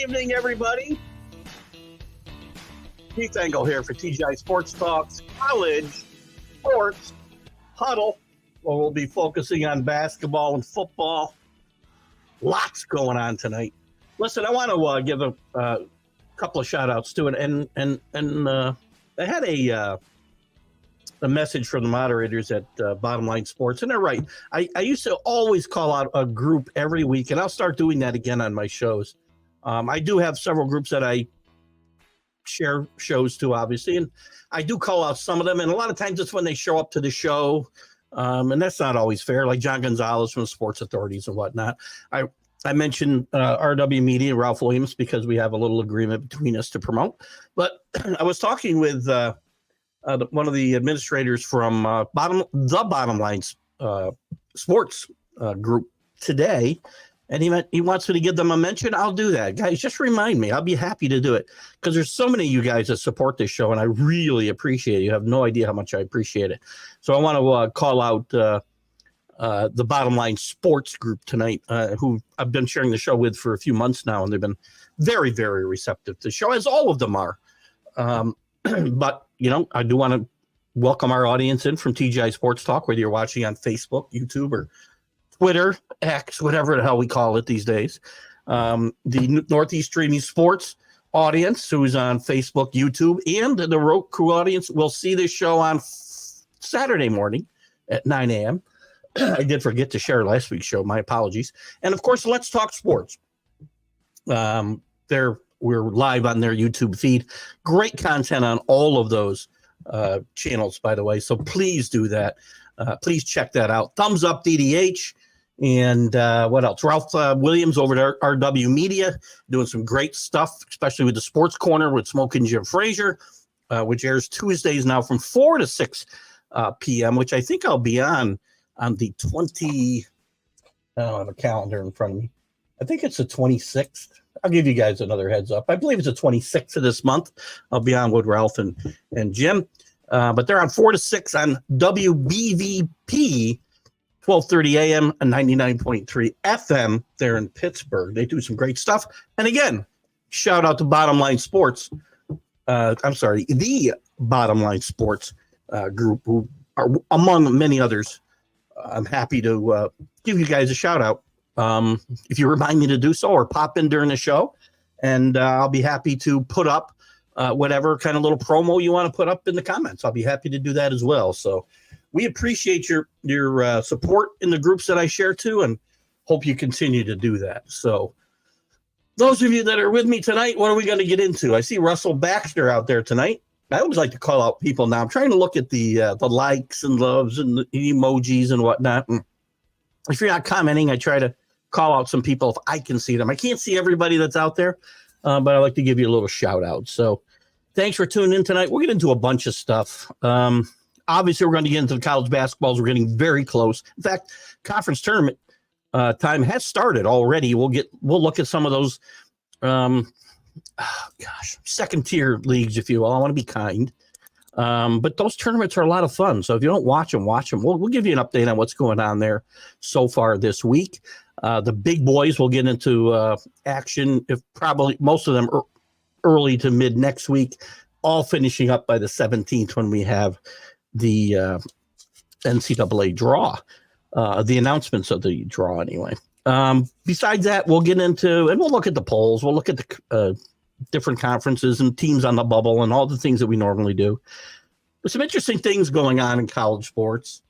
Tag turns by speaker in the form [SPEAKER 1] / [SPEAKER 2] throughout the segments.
[SPEAKER 1] evening, everybody. Keith Engle here for TGI Sports Talks College Sports Huddle, where we'll be focusing on basketball and football. Lots going on tonight. Listen, I want to give a couple of shout-outs to it, and I had a message from the moderators at Bottom Line Sports, and they're right. I used to always call out a group every week, and I'll start doing that again on my shows. I do have several groups that I share shows to, obviously, and I do call out some of them, and a lot of times it's when they show up to the show, and that's not always fair, like John Gonzalez from Sports Authorities and whatnot. I mentioned RW Media, Ralph Williams, because we have a little agreement between us to promote, but I was talking with one of the administrators from the Bottom Line Sports group today, and he wants me to give them a mention. I'll do that. Guys, just remind me. I'll be happy to do it, because there's so many of you guys that support this show, and I really appreciate it. You have no idea how much I appreciate it. So I want to call out the Bottom Line Sports group tonight, who I've been sharing the show with for a few months now, and they've been very, very receptive to the show, as all of them are. But, you know, I do want to welcome our audience in from TGI Sports Talk, whether you're watching on Facebook, YouTube, or Twitter, X, whatever the hell we call it these days. The Northeast Streaming Sports audience, who's on Facebook, YouTube, and the Roku audience will see this show on Saturday morning at 9 a.m. I did forget to share last week's show. My apologies. And, of course, Let's Talk Sports. We're live on their YouTube feed. Great content on all of those channels, by the way. So please do that. Please check that out. Thumbs up, DDH. And what else? Ralph Williams over at RW Media doing some great stuff, especially with the Sports Corner with Smoke and Jim Frazier, which airs Tuesdays now from 4 to 6 p.m., which I think I'll be on the 20. I don't have a calendar in front of me. I think it's the 26th. I'll give you guys another heads up. I believe it's the 26th of this month. I'll be on with Ralph and Jim. But they're on 4 to 6 on WBVP, 12:30 a.m. and 99.3 FM there in Pittsburgh. They do some great stuff. And again, shout out to Bottom Line Sports. The Bottom Line Sports group, who are among many others. I'm happy to give you guys a shout out. If you remind me to do so, or pop in during the show, and I'll be happy to put up whatever kind of little promo you want to put up in the comments. I'll be happy to do that as well. So we appreciate your support in the groups that I share to, and hope you continue to do that. So those of you that are with me tonight, what are we going to get into? I see Russell Baxter out there tonight. I always like to call out people now. I'm trying to look at the likes and loves and the emojis and whatnot. And if you're not commenting, I try to call out some people if I can see them. I can't see everybody that's out there, but I like to give you a little shout out. So thanks for tuning in tonight. We'll get into a bunch of stuff. Obviously, we're going to get into the college basketballs. We're getting very close. In fact, conference tournament time has started already. We'll look at some of those, second tier leagues, if you will. I want to be kind. But those tournaments are a lot of fun. So if you don't watch them. We'll give you an update on what's going on there so far this week. The big boys will get into action, if probably most of them are early to mid next week, all finishing up by the 17th when we have the NCAA draw, the announcements of the draw anyway. Besides that, we'll get into, and we'll look at the polls. We'll look at the different conferences and teams on the bubble and all the things that we normally do. There's some interesting things going on in college sports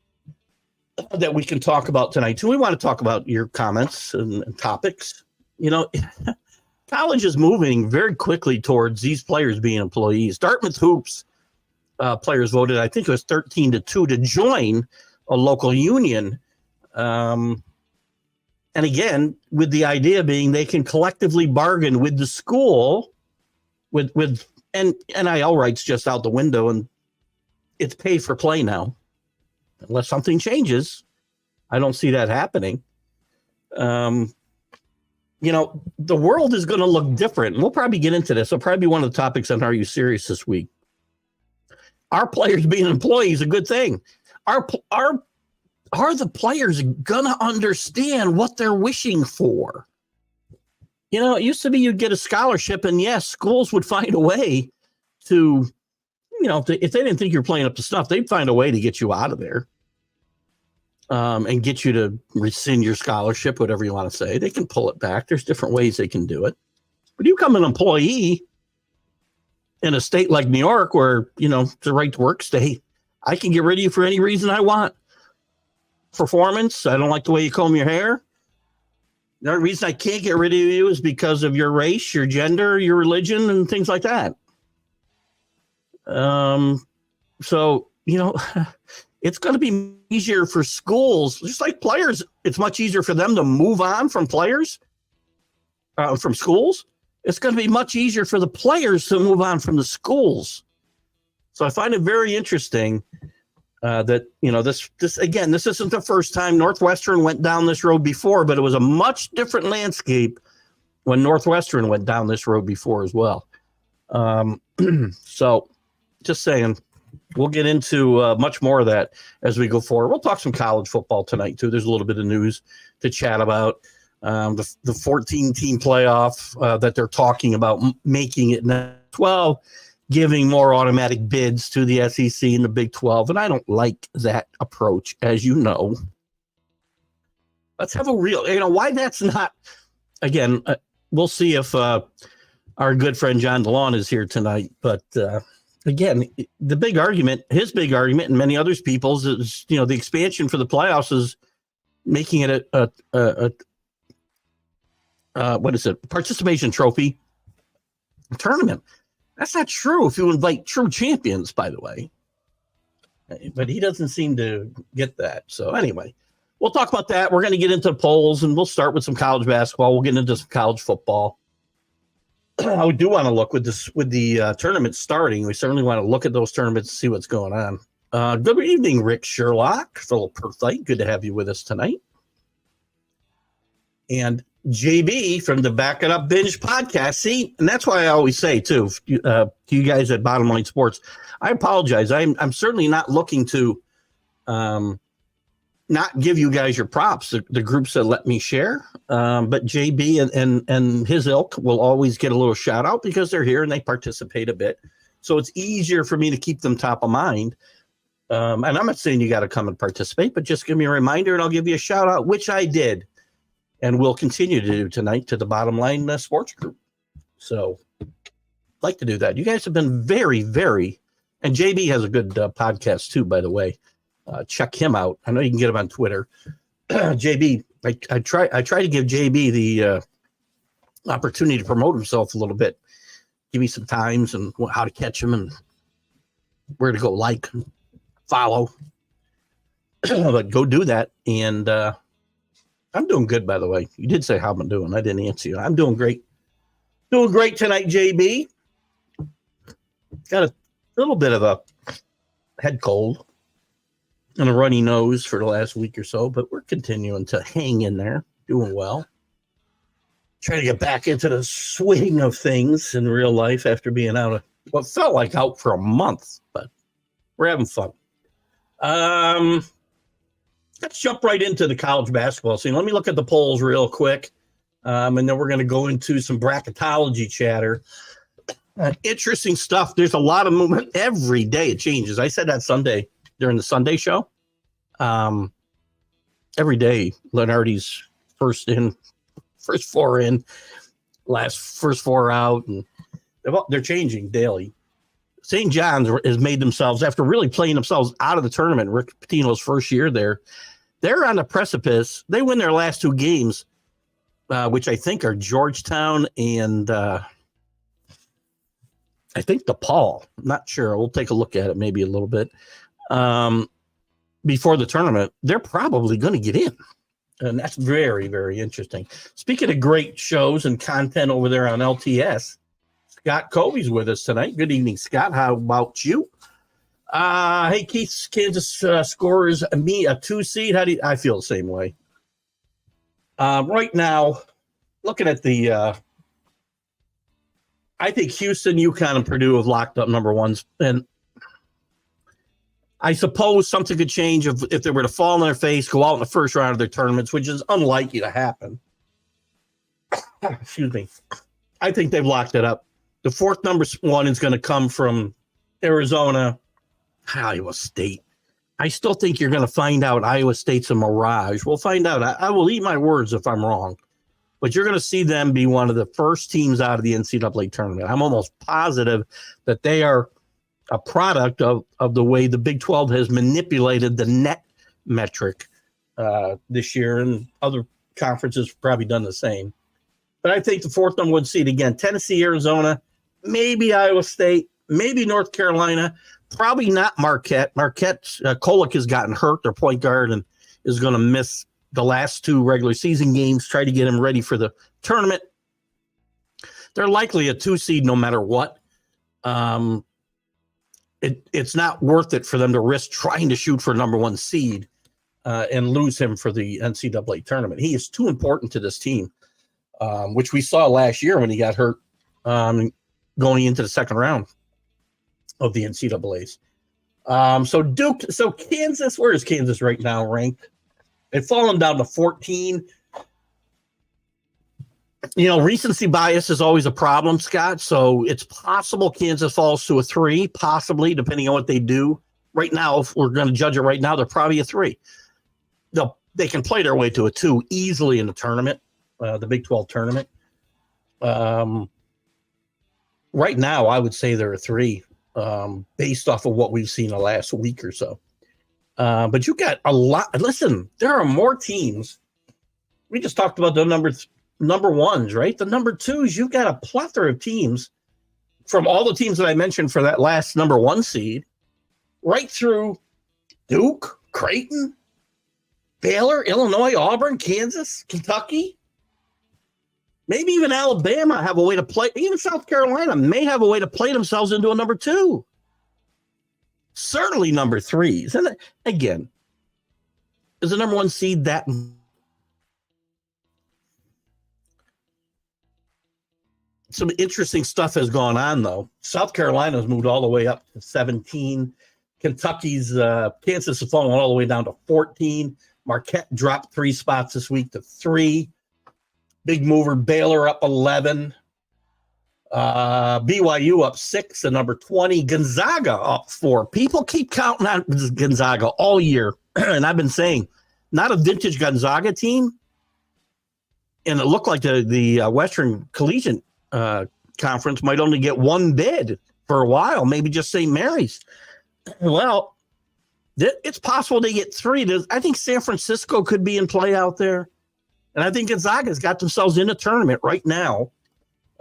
[SPEAKER 1] that we can talk about tonight too. We want to talk about your comments and topics. You know, college is moving very quickly towards these players being employees. Dartmouth Hoops players voted, I think it was 13-2 to join a local union. And again, with the idea being they can collectively bargain with the school with and NIL rights just out the window, and it's pay for play now. Unless something changes, I don't see that happening. You know, the world is going to look different. And we'll probably get into this. It'll probably be one of the topics on Are You Serious this week. Our players being employees is a good thing. Are the players going to understand what they're wishing for? it used to be you'd get a scholarship, and yes, schools would find a way to, if they didn't think you're playing up to snuff, they'd find a way to get you out of there, and get you to rescind your scholarship, whatever you want to say. They can pull it back. There's different ways they can do it. But you become an employee in a state like New York, where, it's a right to work state, I can get rid of you for any reason I want. Performance, I don't like the way you comb your hair. The only reason I can't get rid of you is because of your race, your gender, your religion, and things like that. So, it's going to be easier for schools, just like players. It's much easier for them to move on from players, from schools. It's going to be much easier for the players to move on from the schools. So I find it very interesting that, this again, this isn't the first time. Northwestern went down this road before, but it was a much different landscape when Northwestern went down this road before as well. So just saying, we'll get into much more of that as we go forward. We'll talk some college football tonight, too. There's a little bit of news to chat about. The 14-team playoff that they're talking about making it now 12, giving more automatic bids to the SEC and the Big 12. And I don't like that approach, as you know. Let's have a real, why that's not, again, we'll see if our good friend John DeLon is here tonight. But again, the big argument, his big argument, and many others people's is, the expansion for the playoffs is making it what is it? Participation trophy tournament. That's not true if you invite true champions, by the way. But he doesn't seem to get that. So anyway, we'll talk about that. We're going to get into the polls, and we'll start with some college basketball. We'll get into some college football. I do want to look with the tournament starting. We certainly want to look at those tournaments and see what's going on. Good evening, Rick Sherlock, Philip Perthite. Good to have you with us tonight. And JB from the Back It Up Binge podcast. See, and that's why I always say, too, to you guys at Bottom Line Sports, I apologize. I'm certainly not looking to not give you guys your props, the groups that let me share. But JB and his ilk will always get a little shout out because they're here and they participate a bit. So it's easier for me to keep them top of mind. And I'm not saying you got to come and participate, but just give me a reminder and I'll give you a shout out, which I did. And we'll continue to do tonight to the Bottom Line Sports Group. So I'd like to do that. You guys have been very, very, and JB has a good podcast too, by the way. Check him out. I know you can get him on Twitter. JB, I try to give JB the opportunity to promote himself a little bit. Give me some times and how to catch him and where to go like, follow. But go do that. And I'm doing good, by the way. You did say how I'm doing. I didn't answer you. I'm doing great. Doing great tonight, JB. Got a little bit of a head cold and a runny nose for the last week or so, but we're continuing to hang in there, doing well. Trying to get back into the swing of things in real life after being out of what felt like out for a month, but we're having fun. Let's jump right into the college basketball scene. Let me look at the polls real quick, and then we're going to go into some bracketology chatter. Interesting stuff. There's a lot of movement. Every day it changes. I said that Sunday during the Sunday show. Every day, Lenardi's first four in, first four out, and they're changing daily. St. John's has made themselves, after really playing themselves out of the tournament, Rick Pitino's first year there, they're on the precipice. They win their last two games, which I think are Georgetown and I think DePaul. I'm not sure. We'll take a look at it maybe a little bit. Before the tournament, they're probably going to get in. And that's very, very interesting. Speaking of great shows and content over there on LTS, Scott Covey's with us tonight. Good evening, Scott. How about you? Hey, Keith, Kansas scores me a 2 seed. I feel the same way. Right now, looking at the I think Houston, UConn, and Purdue have locked up number ones. And I suppose something could change if they were to fall on their face, go out in the first round of their tournaments, which is unlikely to happen. excuse me, I think they've locked it up. The fourth number one is going to come from Arizona, Iowa State. I still think you're going to find out Iowa State's a mirage. We'll find out. I will eat my words if I'm wrong. But you're going to see them be one of the first teams out of the NCAA tournament. I'm almost positive that they are a product of the way the Big 12 has manipulated the net metric this year, and other conferences have probably done the same. But I think the fourth number one seed, again, Tennessee, Arizona, maybe Iowa State, maybe North Carolina, probably not Marquette. Marquette, Kolek has gotten hurt, their point guard, and is going to miss the last two regular season games, try to get him ready for the tournament. They're likely a 2 seed no matter what. It's not worth it for them to risk trying to shoot for number one seed and lose him for the NCAA tournament. He is too important to this team, which we saw last year when he got hurt going into the second round of the NCAAs. So Kansas, where is Kansas right now ranked? They've fallen down to 14. You know, recency bias is always a problem, Scott. So it's possible Kansas falls to a 3, possibly, depending on what they do. Right now, if we're going to judge it right now, they're probably a 3. They can play their way to a 2 easily in the tournament, the Big 12 tournament. Right now, I would say they're a 3, based off of what we've seen the last week or so. But you got a lot. Listen, there are more teams. We just talked about the number ones, right? The number twos, you've got a plethora of teams from all the teams that I mentioned for that last number one seed, right through Duke, Creighton, Baylor, Illinois, Auburn, Kansas, Kentucky. Maybe even Alabama have a way to play. Even South Carolina may have a way to play themselves into a number 2. Certainly number 3s. And again, is the number 1 seed that? Some interesting stuff has gone on, though. South Carolina's moved all the way up to 17. Kentucky's Kansas has fallen all the way down to 14. Marquette dropped 3 spots this week to 3. Big mover Baylor up 11. BYU up 6 to number 20. Gonzaga up 4. People keep counting on Gonzaga all year. And I've been saying, not a vintage Gonzaga team. And it looked like the Western Collegiate Conference might only get 1 bid for a while, maybe just St. Mary's. Well, it's possible they get 3. I think San Francisco could be in play out there. And I think Gonzaga's got themselves in a tournament right now.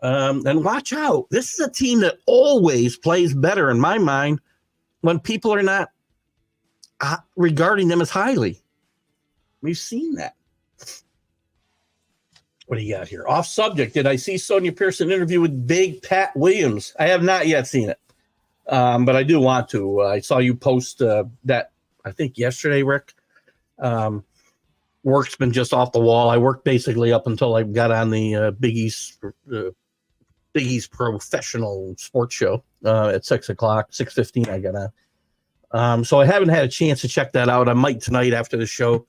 [SPEAKER 1] And watch out. This is a team that always plays better, in my mind, when people are not regarding them as highly. We've seen that. What do you got here? Off subject. Did I see Sonia Pearson interview with Big Pat Williams? I have not yet seen it, but I do want to. I saw you post that, I think, yesterday, Rick. Work's been just off the wall. I worked basically up until I got on the Big East professional sports show at 6 o'clock, 6:15 I got on. So I haven't had a chance to check that out. I might tonight after the show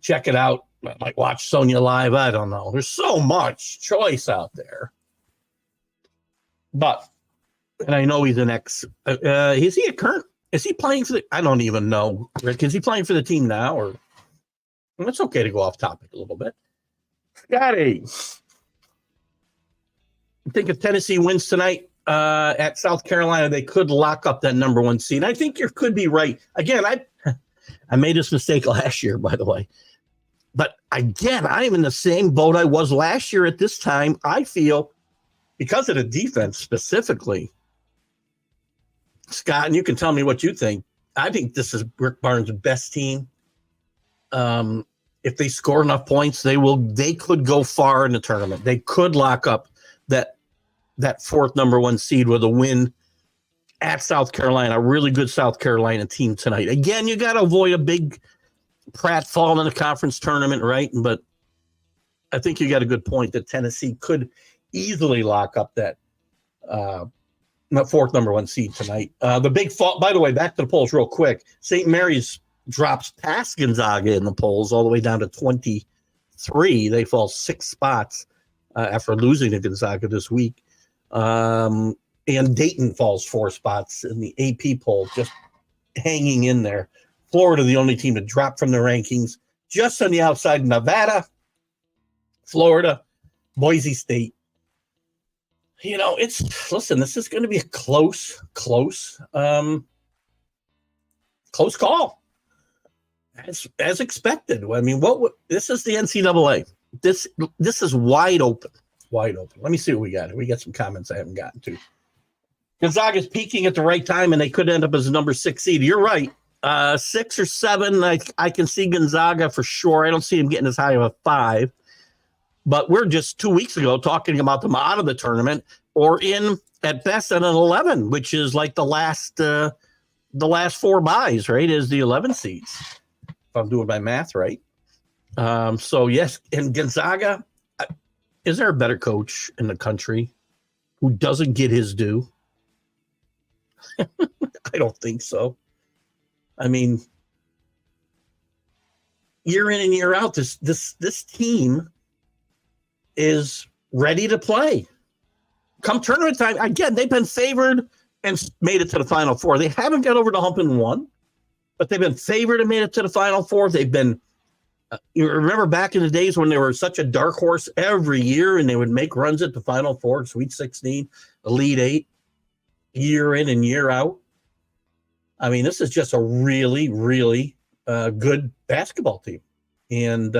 [SPEAKER 1] check it out. I might watch Sonia live. I don't know. There's so much choice out there. But, and I know he's an ex. Is he a current? Is he playing for the? I don't even know, Rick. Is he playing for the team now? Or well, it's okay to go off topic a little bit. Scotty, I think if Tennessee wins tonight at South Carolina, they could lock up that number 1 seed. I think you could be right. Again, I made this mistake last year, by the way. But again, I'm in the same boat I was last year at this time. I feel, because of the defense specifically, Scott, and you can tell me what you think. I think this is Rick Barnes' best team. If they score enough points, they could go far in the tournament. They could lock up that fourth number 1 seed with a win at South Carolina, a really good South Carolina team tonight. Again, you got to avoid a big pratfall in the conference tournament, right? But I think you got a good point that Tennessee could easily lock up that fourth number 1 seed tonight. The big fall, by the way, back to the polls real quick. St. Mary's drops past Gonzaga in the polls all the way down to 23. They fall 6 spots. after losing to Gonzaga this week. And Dayton falls 4 spots in the AP poll, just hanging in there. Florida, the only team to drop from the rankings, just on the outside. Nevada, Florida, Boise State. Listen, this is going to be a close call. As expected. I mean, this is the NCAA. This is wide open. Let me see what we got. We got some comments I haven't gotten to. Gonzaga's peaking at the right time, and they could end up as a number 6 seed. You're right. 6 or 7, I can see Gonzaga for sure. I don't see him getting as high of a 5. But we're just 2 weeks ago talking about them out of the tournament or in, at best, at an 11, which is like the last 4 buys, right, is the 11 seeds, if I'm doing my math right. So, yes, and Gonzaga, is there a better coach in the country who doesn't get his due? I don't think so. I mean, year in and year out, this team is ready to play. Come tournament time, again, they've been favored and made it to the Final Four. They haven't got over the hump and won, but they've been favored and made it to the Final Four. They've been, you remember back in the days when they were such a dark horse every year and they would make runs at the Final Four, Sweet 16, Elite 8, year in and year out. I mean, this is just a really, really good basketball team. And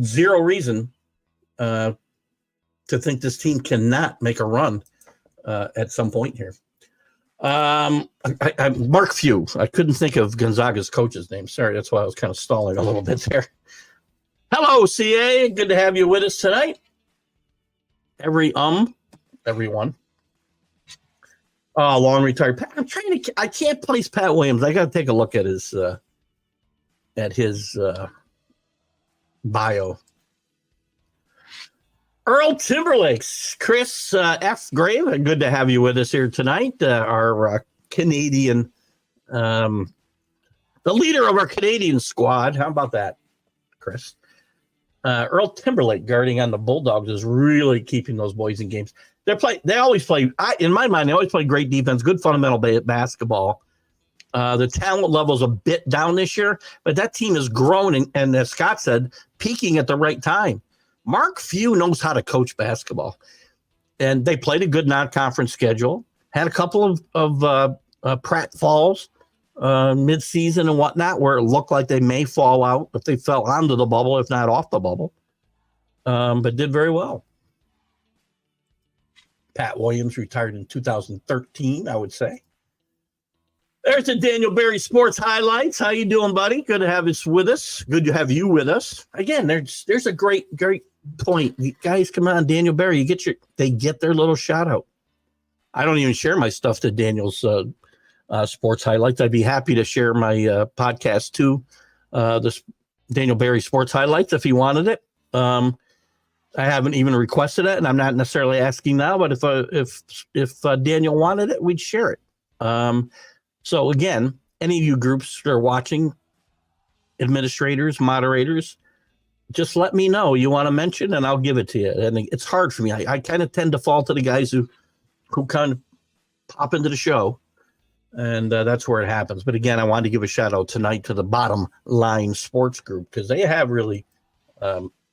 [SPEAKER 1] zero reason to think this team cannot make a run at some point here. Mark Few. I couldn't think of Gonzaga's coach's name. Sorry, that's why I was kind of stalling a little bit there. Hello, CA. Good to have you with us tonight. Everyone. Oh, long retired. I can't place Pat Williams. I got to take a look at his bio. Earl Timberlake's Chris F. Grave. Good to have you with us here tonight. Our Canadian, the leader of our Canadian squad. How about that, Chris? Earl Timberlake guarding on the Bulldogs is really keeping those boys in games. They always play. In my mind, they always play great defense, good fundamental basketball. The talent level is a bit down this year, but that team has grown and as Scott said, peaking at the right time. Mark Few knows how to coach basketball, and they played a good non-conference schedule. Had a couple of Pratt falls mid-season and whatnot, where it looked like they may fall out if they fell onto the bubble, if not off the bubble. But did very well. Pat Williams retired in 2013, I would say. There's the Daniel Berry Sports Highlights. How you doing, buddy? Good to have us with us. Good to have you with us. Again, there's a great point. You guys, come on, Daniel Berry. They get their little shout out. I don't even share my stuff to Daniel's Sports Highlights. I'd be happy to share my podcast to this Daniel Berry Sports Highlights if he wanted it. I haven't even requested it, and I'm not necessarily asking now. But if Daniel wanted it, we'd share it. So again, any of you groups that are watching, administrators, moderators, just let me know you want to mention, and I'll give it to you. And it's hard for me. I kind of tend to fall to the guys who kind of pop into the show, and that's where it happens. But again, I wanted to give a shout out tonight to the Bottom Line Sports Group because they have really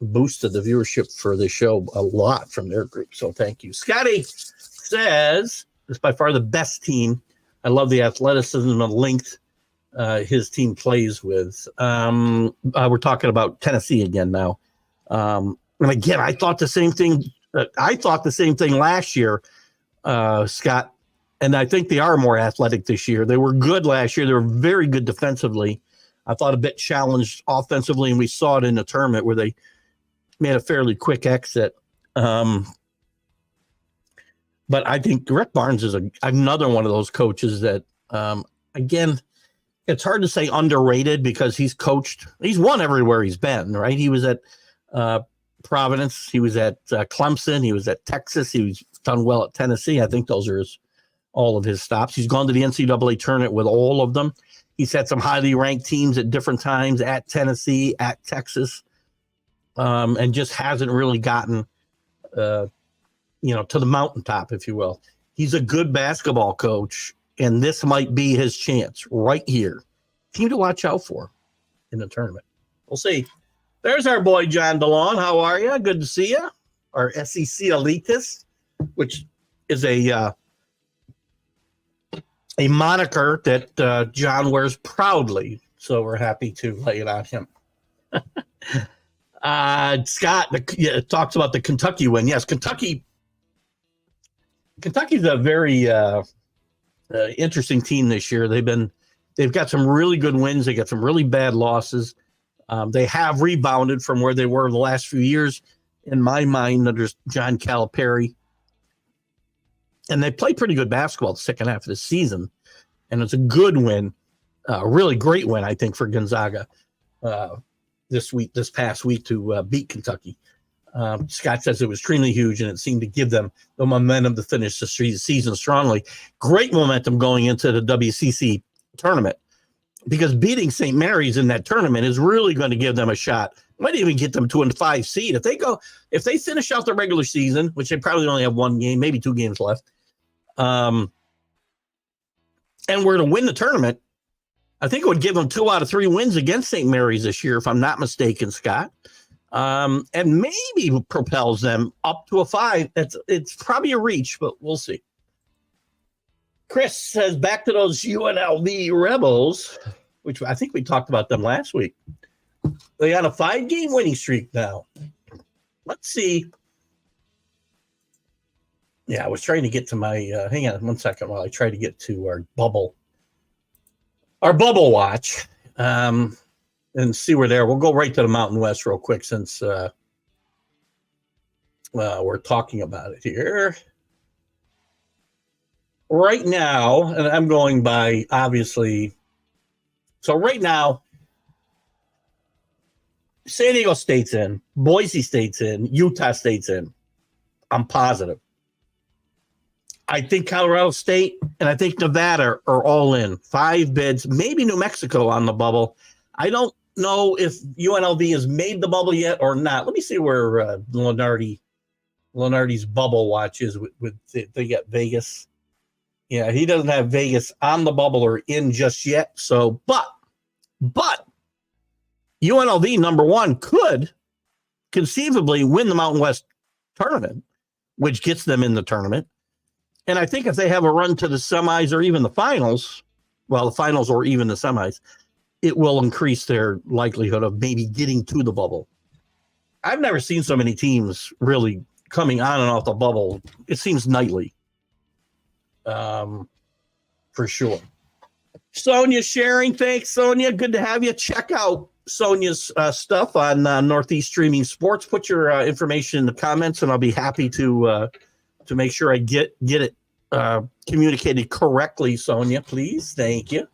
[SPEAKER 1] boosted the viewership for the show a lot from their group. So thank you. Scotty says it's by far the best team. I love the athleticism and length his team plays with. We're talking about Tennessee again now. And again, I thought the same thing. Last year, Scott, and I think they are more athletic this year. They were good last year. They were very good defensively. I thought a bit challenged offensively, and we saw it in the tournament where they made a fairly quick exit. But I think Rick Barnes is another one of those coaches that, again, it's hard to say underrated because he's won everywhere he's been, right? He was at Providence. He was at Clemson. He was at Texas. He was done well at Tennessee. I think those are all of his stops. He's gone to the NCAA tournament with all of them. He's had some highly ranked teams at different times at Tennessee, at Texas. and just hasn't really gotten, to the mountaintop, if you will. He's a good basketball coach, and this might be his chance right here. Team to watch out for in the tournament. We'll see. There's our boy, John DeLon. How are you? Good to see you. Our SEC elitist, which is a moniker that John wears proudly. So we're happy to lay it on him. Scott talks about the Kentucky win. Yes, Kentucky's a very interesting team this year. They've got some really good wins. They got some really bad losses. They have rebounded from where they were the last few years, in my mind, under John Calipari. And they played pretty good basketball the second half of the season. And it's a good win, a really great win, I think, for Gonzaga this past week to beat Kentucky. Scott says it was extremely huge, and it seemed to give them the momentum to finish the season strongly. Great momentum going into the WCC tournament, because beating St. Mary's in that tournament is really going to give them a shot. Might even get them to a 5 seed. If they finish out the regular season, which they probably only have one game, maybe 2 games left, and were to win the tournament, I think it would give them 2 out of 3 wins against St. Mary's this year, if I'm not mistaken, Scott. And maybe propels them up to a 5. It's probably a reach, but we'll see. Chris says, back to those UNLV Rebels, which I think we talked about them last week. They got a 5-game winning streak now. Let's see. Yeah, I was trying to get to my, hang on one second while I try to get to our bubble watch, and see where they're. We'll go right to the Mountain West real quick, since we're talking about it here. Right now, and I'm going by, obviously, so right now, San Diego State's in, Boise State's in, Utah State's in. I'm positive. I think Colorado State and I think Nevada are all in. 5 bids, maybe New Mexico on the bubble. I don't know if UNLV has made the bubble yet or not. Let me see where Lenardi's bubble watch is. They got Vegas. Yeah, he doesn't have Vegas on the bubble or in just yet. So, but UNLV, number 1, could conceivably win the Mountain West tournament, which gets them in the tournament. And I think if they have a run to the semis or even the finals, the finals or even the semis, it will increase their likelihood of maybe getting to the bubble. I've never seen so many teams really coming on and off the bubble. It seems nightly. For sure. Sonia sharing. Thanks, Sonia. Good to have you. Check out Sonia's stuff on Northeast Streaming Sports. Put your information in the comments, and I'll be happy to make sure I get it communicated correctly, Sonia, please. Thank you.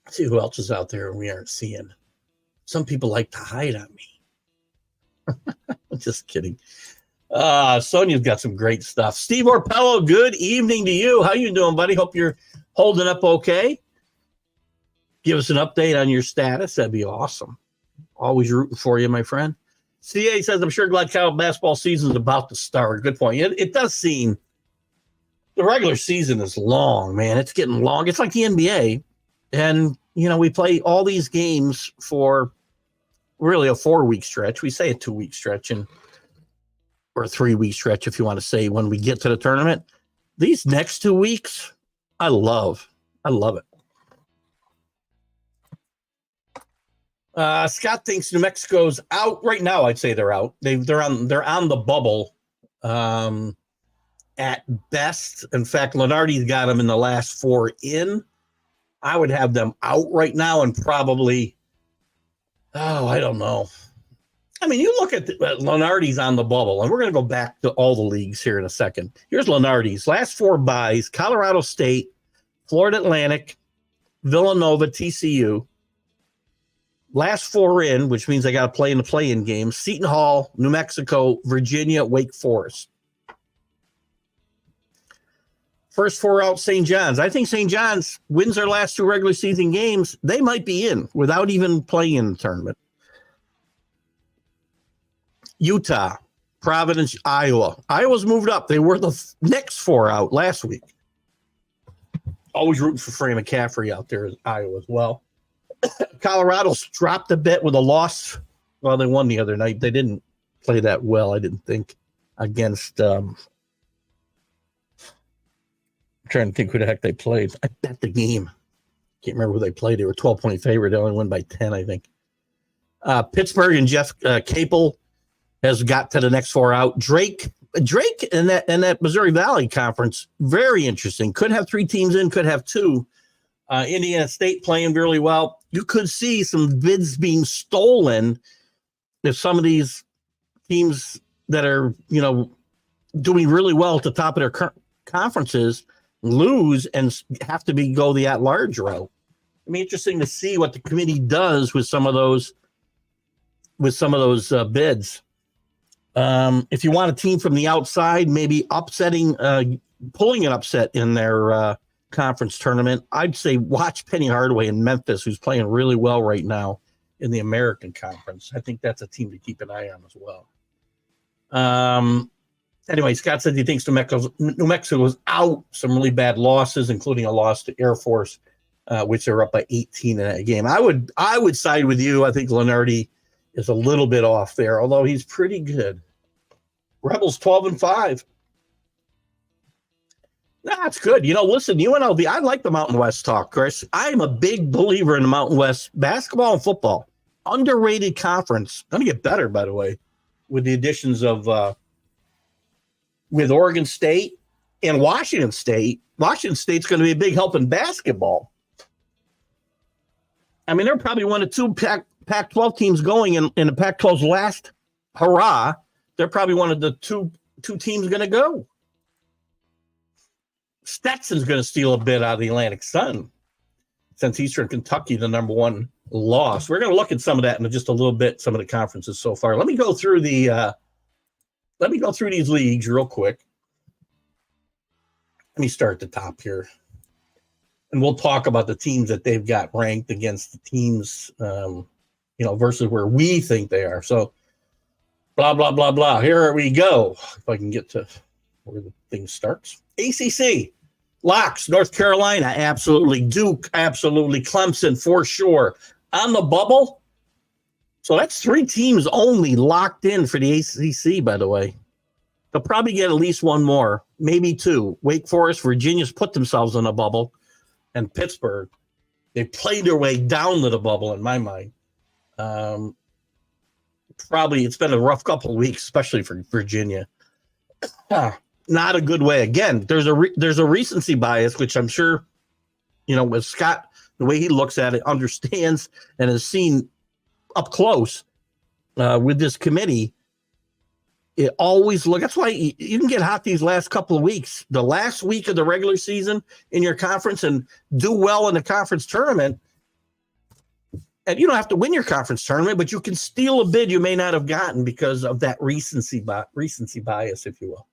[SPEAKER 1] Let's see who else is out there we aren't seeing. Some people like to hide on me. Just kidding. Sonia's got some great stuff. Steve Orpello, good evening to you. How you doing, buddy? Hope you're holding up okay. Give us an update on your status. That'd be awesome. Always rooting for you, my friend. CA says, I'm sure glad college basketball season is about to start. Good point. It does seem the regular season is long, man. It's getting long. It's like the NBA. And, we play all these games for really a 4-week stretch. We say a 2-week stretch or a 3-week stretch, if you want to say, when we get to the tournament. These next 2 weeks, I love it. Scott thinks New Mexico's out right now. I'd say they're out. They're on the bubble at best. In fact, Lenardi's got them in the last 4 in. I would have them out right now, and probably, I don't know. I mean, you look at Lenardi's on the bubble, and we're going to go back to all the leagues here in a second. Here's Lenardi's last 4 buys: Colorado State, Florida Atlantic, Villanova, TCU. Last 4 in, which means they got to play in the play-in game: Seton Hall, New Mexico, Virginia, Wake Forest. First 4 out, St. John's. I think St. John's wins their last 2 regular season games. They might be in without even playing in the tournament. Utah, Providence, Iowa. Iowa's moved up. They were the next 4 out last week. Always rooting for Freddie McCaffrey out there in Iowa as well. Colorado's dropped a bit with a loss. Well, they won the other night. They didn't play that well, I didn't think, against I'm trying to think who the heck they played. I bet the game. Can't remember who they played. They were 12-point favorite. They only won by 10, I think. Pittsburgh and Jeff Capel has got to the next 4 out. Drake in that Missouri Valley Conference, very interesting. Could have 3 teams in, could have 2. Indiana State playing really well. You could see some bids being stolen if some of these teams that are, doing really well at the top of their conferences lose and have to go the at-large route. It'd be interesting to see what the committee does with some of those bids. If you want a team from the outside, maybe pulling an upset in their conference tournament, I'd say watch Penny Hardaway in Memphis, who's playing really well right now in the American Conference. I think that's a team to keep an eye on as well. Anyway, Scott said he thinks New Mexico was out. Some really bad losses, including a loss to Air Force, which are up by 18 in that game. I would side with you. I think Lenardi is a little bit off there, although he's pretty good. Rebels 12-5. That's good. Listen, UNLV, I like the Mountain West talk, Chris. I'm a big believer in the Mountain West basketball and football. Underrated conference. Going to get better, by the way, with the additions of with Oregon State and Washington State. Washington State's going to be a big help in basketball. I mean, they're probably one of 2 Pac-12 teams going in the Pac-12's last hurrah. They're probably one of the two teams going to go. Stetson's going to steal a bit out of the Atlantic Sun since Eastern Kentucky, the number 1 loss. We're going to look at some of that in just a little bit, some of the conferences so far. Let me go through these leagues real quick. Let me start at the top here. And we'll talk about the teams that they've got ranked against the teams, versus where we think they are. So, blah, blah, blah, blah. Here we go. If I can get to where the thing starts. ACC. Locks. North Carolina, absolutely. Duke, absolutely. Clemson, for sure. On the bubble. So that's 3 teams only locked in for the ACC, by the way. They'll probably get at least 1 more, maybe 2. Wake Forest, Virginia's put themselves in a bubble. And Pittsburgh, they played their way down to the bubble in my mind. Probably it's been a rough couple of weeks, especially for Virginia. Not a good way. Again, there's a recency bias, which I'm sure, with Scott, the way he looks at it, understands and has seen up close with this committee. It always that's why you can get hot these last couple of weeks. The last week of the regular season in your conference and do well in the conference tournament. And you don't have to win your conference tournament, but you can steal a bid you may not have gotten because of that recency bias, if you will.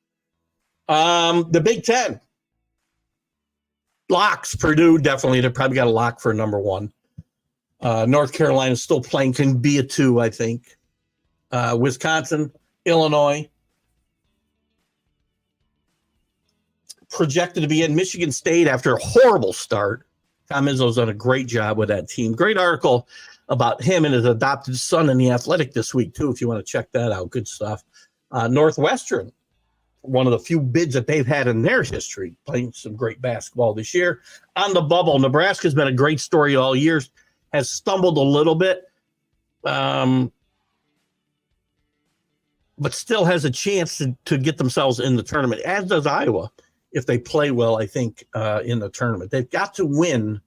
[SPEAKER 1] The Big Ten. Locks, Purdue, definitely. They probably got a lock for number 1. North Carolina is still playing, can be a 2, I think. Wisconsin, Illinois. Projected to be in Michigan State after a horrible start. Tom Izzo's done a great job with that team. Great article about him and his adopted son in The Athletic this week, too, if you want to check that out. Good stuff. Northwestern, one of the few bids that they've had in their history, playing some great basketball this year. On the bubble, Nebraska's been a great story all year, has stumbled a little bit, but still has a chance to get themselves in the tournament, as does Iowa, if they play well, I think, in the tournament. They've got to win.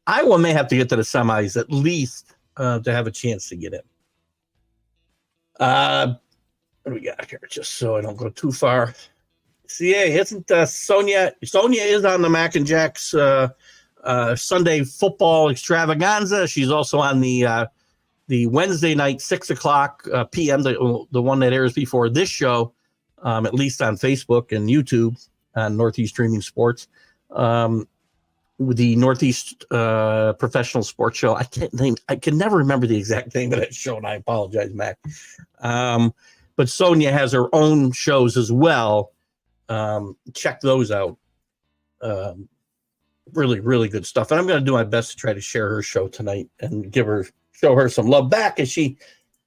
[SPEAKER 1] Iowa may have to get to the semis at least to have a chance to get in. What do we got here? Just so I don't go too far. CA, isn't Sonia is on the Mac and Jack's Sunday football extravaganza. She's also on the Wednesday night 6:00 p.m. the one that airs before this show, at least on Facebook and YouTube on Northeast Streaming Sports. With the Northeast Professional Sports Show. I can never remember the exact name of that show, and I apologize, Mac. But Sonia has her own shows as well. Check those out. Really, really good stuff. And I'm going to do my best to try to share her show tonight and show her some love back, as she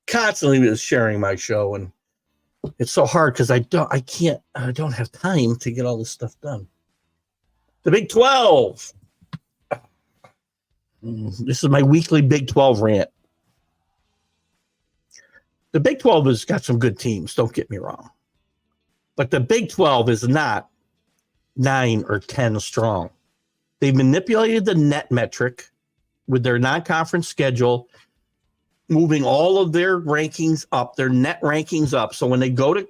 [SPEAKER 1] constantly is sharing my show. And it's so hard because I don't have time to get all this stuff done. The Big 12. This is my weekly Big 12 rant. The Big 12 has got some good teams, don't get me wrong. But the Big 12 is not 9 or 10 strong. They manipulated the net metric with their non-conference schedule, moving all of their rankings up, their net rankings up. So when they go to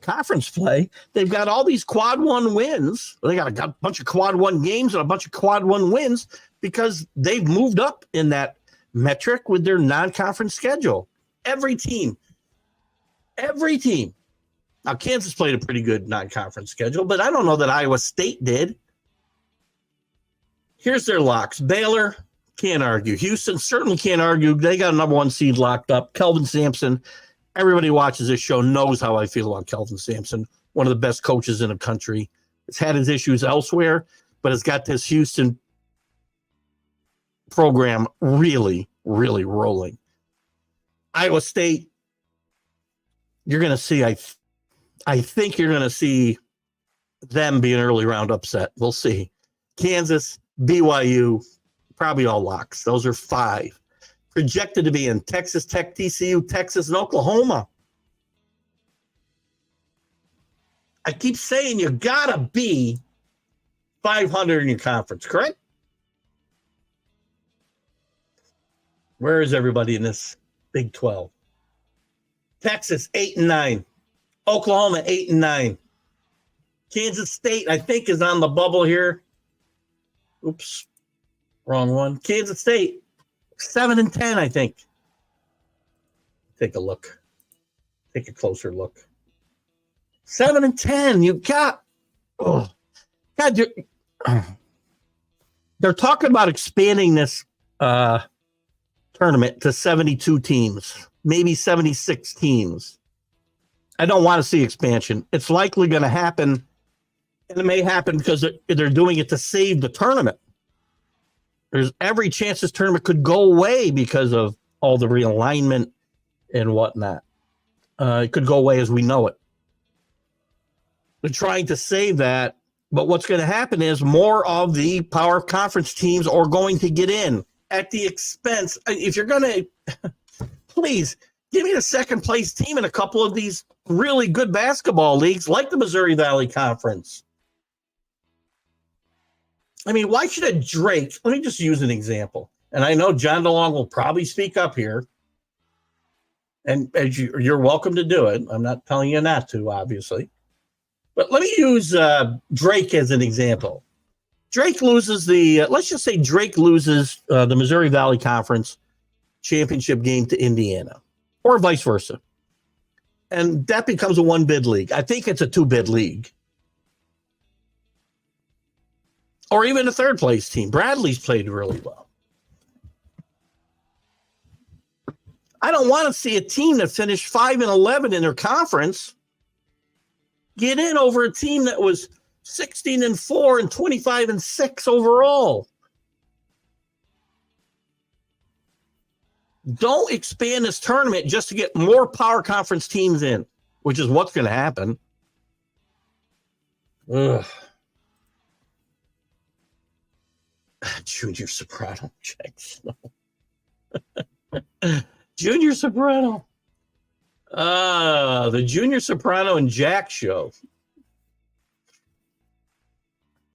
[SPEAKER 1] conference play, they've got all these quad one wins. They got a bunch of quad one games and a bunch of quad one wins because they've moved up in that metric with their non-conference schedule. Every team. Now, Kansas played a pretty good non-conference schedule, but I don't know that Iowa State did. Here's their locks. Baylor, can't argue. Houston certainly can't argue. They got a number 1 seed locked up. Kelvin Sampson, everybody watches this show knows how I feel about Kelvin Sampson, one of the best coaches in the country. It's had his issues elsewhere, but it's got this Houston program really, really rolling. Iowa State, you're going to see, I think you're going to see them be an early round upset. We'll see. Kansas, BYU, probably all locks. Those are 5. Projected to be in Texas Tech, TCU, Texas, and Oklahoma. I keep saying you got to be 500 in your conference, correct? Where is everybody in this Big 12? Texas, 8-9. Oklahoma, 8-9. Kansas State, I think, is on the bubble here. Oops, wrong one. Kansas State, 7-10, I think. Take a look. Take a closer look. 7-10. You got. Oh, God, they're talking about expanding this tournament to 72 teams, maybe 76 teams. I don't want to see expansion. It's likely going to happen, and it may happen because they're doing it to save the tournament. There's every chance this tournament could go away because of all the realignment and whatnot. It could go away as we know it. They're trying to save that, but what's going to happen is more of the power conference teams are going to get in at the expense. If you're going to, please give me the second place team in a couple of these really good basketball leagues like the Missouri Valley Conference. I mean, why should a Drake, let me just use an example. And I know John DeLong will probably speak up here. And as you're welcome to do it. I'm not telling you not to, obviously. But let me use Drake as an example. Drake loses let's just say Drake loses the Missouri Valley Conference championship game to Indiana, or vice versa. And that becomes a 1-bid league. I think it's a 2-bid league. Or even a third place team. Bradley's played really well. I don't want to see a team that finished 5-11 in their conference get in over a team that was 16-4 and 25-6 overall. Don't expand this tournament just to get more power conference teams in, which is what's going to happen. Ugh. Junior Soprano, Jack Snow. Junior Soprano. The Junior Soprano and Jack show.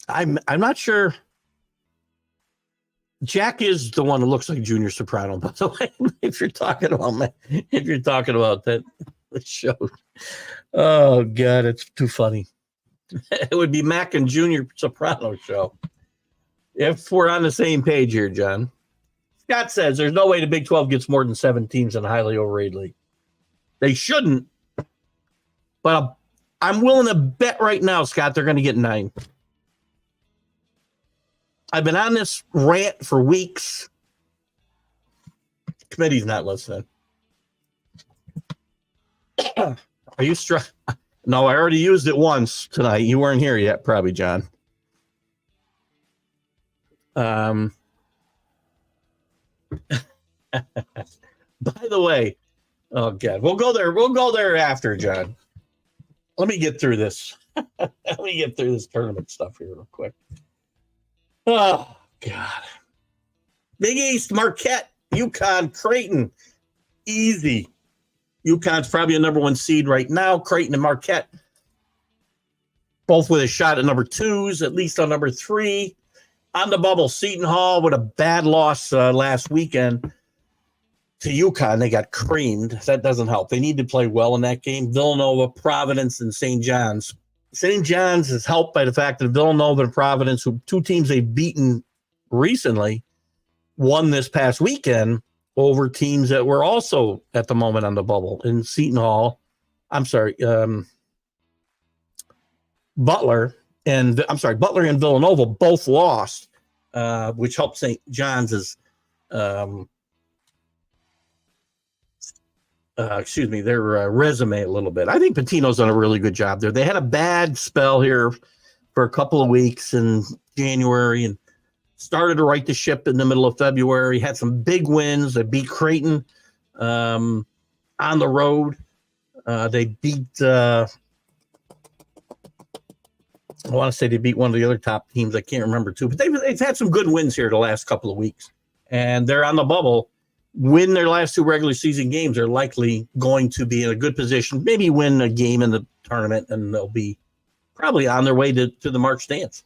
[SPEAKER 1] I'm not sure. Jack is the one that looks like Junior Soprano, by the way. If you're talking about that show, oh God, it's too funny. It would be Mac and Junior Soprano show. If we're on the same page here, John. Scott says there's no way the Big 12 gets more than 7 teams in a highly overrated league. They shouldn't, but I'm willing to bet right now, Scott, they're going to get 9. I've been on this rant for weeks. Committee's not listening. Are you struck? No, I already used it once tonight. You weren't here yet, probably, John. By the way, oh God, we'll go there. We'll go there after, John. Let me get through this. Let me get through this tournament stuff here real quick. Oh God. Big East, Marquette, UConn, Creighton. Easy. UConn's probably a number 1 seed right now. Creighton and Marquette, both with a shot at number 2s, at least on number 3. On the bubble, Seton Hall with a bad loss last weekend to UConn. They got creamed. That doesn't help. They need to play well in that game. Villanova, Providence, and St. John's. St. John's is helped by the fact that Villanova and Providence, who 2 teams they've beaten recently, won this past weekend over teams that were also at the moment on the bubble. In Seton Hall, Butler and Villanova both lost, which helped St. John's their resume a little bit. I think Pitino's done a really good job there. They had a bad spell here for a couple of weeks in January and started to right the ship in the middle of February, had some big wins. They beat Creighton on the road. They beat, I want to say they beat one of the other top teams. I can't remember too, but they've had some good wins here the last couple of weeks. And they're on the bubble. Win their last 2 regular season games, they're likely going to be in a good position, maybe win a game in the tournament, and they'll be probably on their way to the March dance.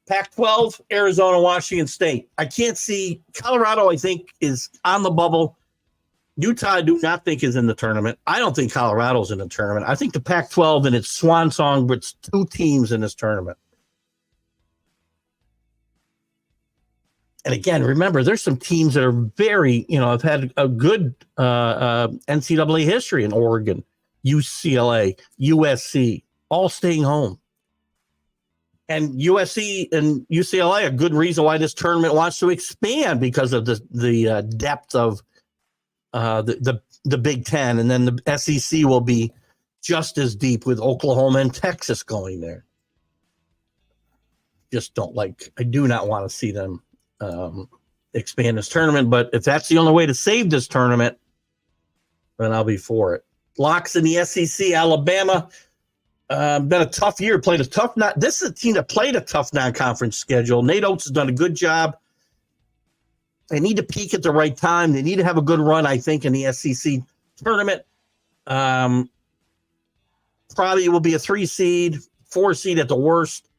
[SPEAKER 1] Pac-12, Arizona, Washington State. I can't see Colorado, I think, is on the bubble. Utah, I do not think is in the tournament. I don't think Colorado's in the tournament. I think the Pac-12 in its swan song with 2 teams in this tournament. And again, remember, there's some teams that are very, have had a good NCAA history in Oregon, UCLA, USC, all staying home. And USC and UCLA, a good reason why this tournament wants to expand because of the depth of the Big Ten. And then the SEC will be just as deep with Oklahoma and Texas going there. I do not want to see them expand this tournament. But if that's the only way to save this tournament, then I'll be for it. Locks in the SEC, Alabama. Been a tough year. This is a team that played a tough non-conference schedule. Nate Oates has done a good job. They need to peak at the right time. They need to have a good run, I think, in the SEC tournament. Probably will be a 3 seed, 4 seed at the worst.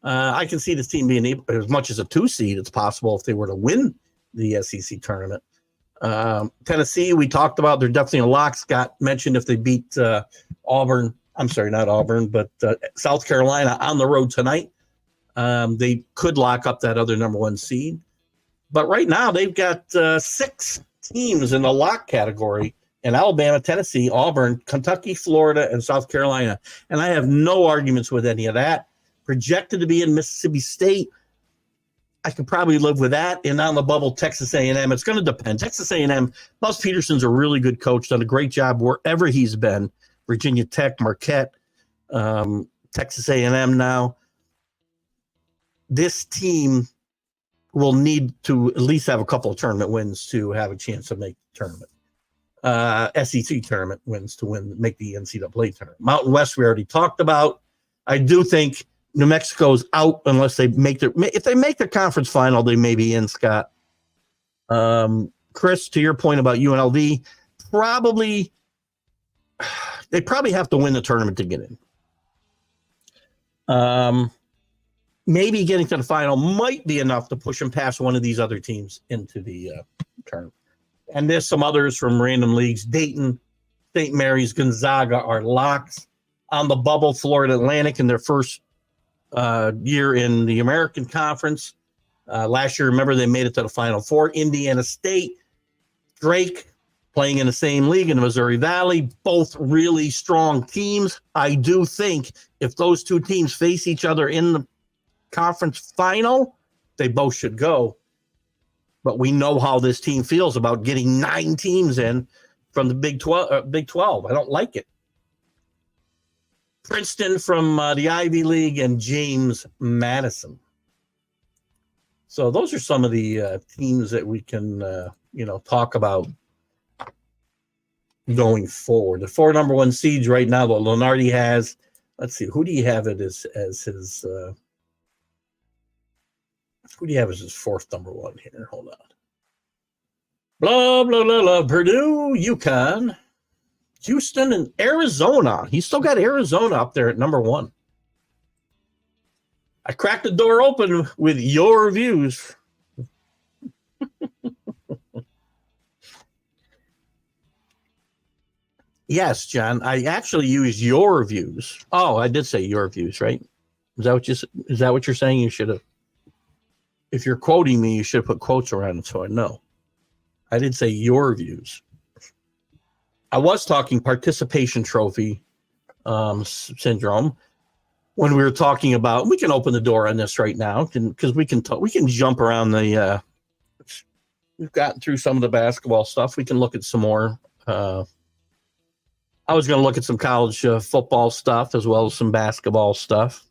[SPEAKER 1] I can see this team being as much as a 2 seed. It's possible if they were to win the SEC tournament. Tennessee, we talked about. They're definitely a lock. Scott mentioned if they beat Auburn. I'm sorry, not Auburn, but South Carolina on the road tonight. They could lock up that other number 1 seed. But right now, they've got 6 teams in the lock category in Alabama, Tennessee, Auburn, Kentucky, Florida, and South Carolina. And I have no arguments with any of that. Projected to be in Mississippi State. I could probably live with that. And on the bubble, Texas A&M. It's going to depend. Texas A&M, Buzz Peterson's a really good coach, done a great job wherever he's been. Virginia Tech, Marquette, Texas A&M now. This team will need to at least have a couple of tournament wins to have a chance to make the tournament. SEC tournament wins to make the NCAA tournament. Mountain West, we already talked about. I do think New Mexico's out unless they if they make the conference final, they may be in, Scott. Chris, to your point about UNLV, they probably have to win the tournament to get in. Maybe getting to the final might be enough to push them past one of these other teams into the tournament. And there's some others from random leagues. Dayton, St. Mary's, Gonzaga are locks. On the bubble, Florida Atlantic in their first year in the American Conference. Last year, remember, they made it to the Final Four. Indiana State, Drake, playing in the same league in the Missouri Valley, both really strong teams. I do think if those 2 teams face each other in the conference final, they both should go. But we know how this team feels about getting 9 teams in from the Big 12. I don't like it. Princeton from the Ivy League, and James Madison. So those are some of the teams that we can, talk about going forward. The 4 number 1 seeds right now, what Lenardi has. Let's see, who do you have it as his? Who do you have as his 4th number 1 here? Hold on. Blah blah blah blah. Purdue, UConn, Houston, and Arizona. He's still got Arizona up there at number 1. I cracked the door open with your views. Yes, John. I actually use your views. Oh, I did say your views, right? Is that what you're saying? You should have. If you're quoting me, you should have put quotes around it so I know. I did say your views. I was talking participation trophy syndrome when we were talking about. We can open the door on this right now because we can jump around the. We've gotten through some of the basketball stuff. We can look at some more. I was going to look at some college football stuff as well as some basketball stuff.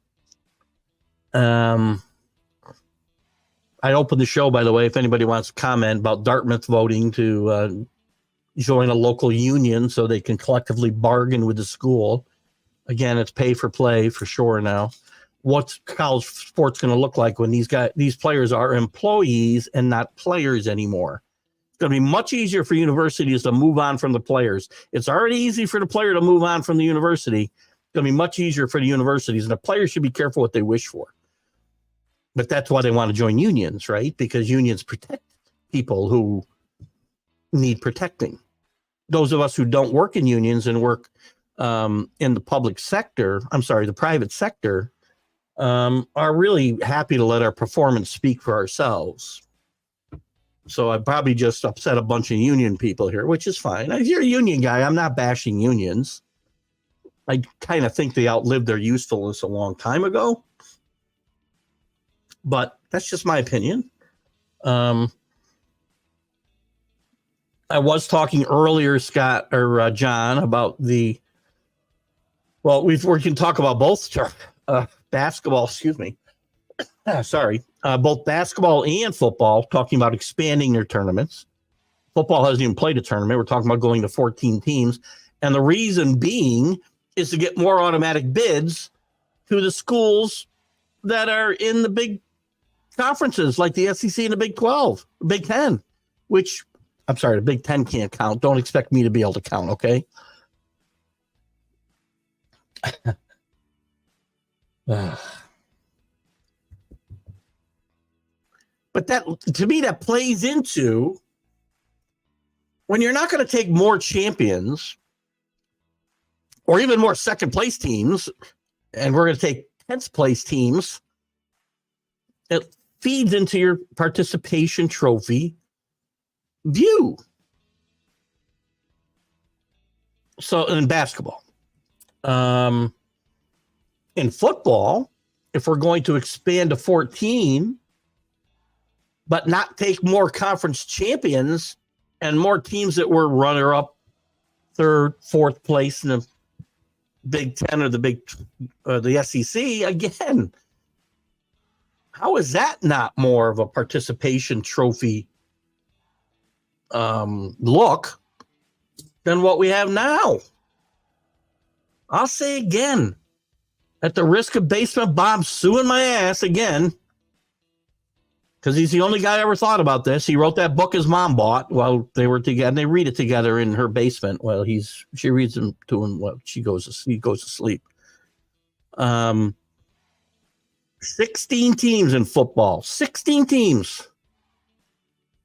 [SPEAKER 1] I opened the show, by the way, if anybody wants to comment about Dartmouth voting to join a local union so they can collectively bargain with the school. Again, it's pay for play for sure now. What's college sports going to look like when these players are employees and not players anymore? It's going to be much easier for universities to move on from the players. It's already easy for the player to move on from the university. It's going to be much easier for the universities, and the players should be careful what they wish for. But that's why they want to join unions, right? Because unions protect people who need protecting. Those of us who don't work in unions and work in the the private sector, are really happy to let our performance speak for ourselves. So I probably just upset a bunch of union people here, which is fine. If you're a union guy, I'm not bashing unions. I kind of think they outlived their usefulness a long time ago. But that's just my opinion. I was talking earlier, Scott or John, about we can talk about both basketball. Excuse me. Sorry, both basketball and football. Talking about expanding their tournaments. Football hasn't even played a tournament. We're talking about going to 14 teams, and the reason being is to get more automatic bids to the schools that are in the big conferences like the SEC and the Big 12, Big 10, which I'm sorry, the Big 10 can't count. Don't expect me to be able to count, okay? But that, to me, that plays into when you're not going to take more champions or even more second place teams, and we're going to take 10th place teams, it feeds into your participation trophy view. So in basketball, in football, if we're going to expand to 14, but not take more conference champions and more teams that were runner-up, 3rd, 4th place in the Big 10 or the SEC, again, how is that not more of a participation trophy look than what we have now? I'll say again, at the risk of Basement Bob suing my ass again, because he's the only guy I ever thought about this. He wrote that book his mom bought while they were together, and they read it together in her basement while she reads them to him while he goes to sleep. 16 teams in football. 16 teams.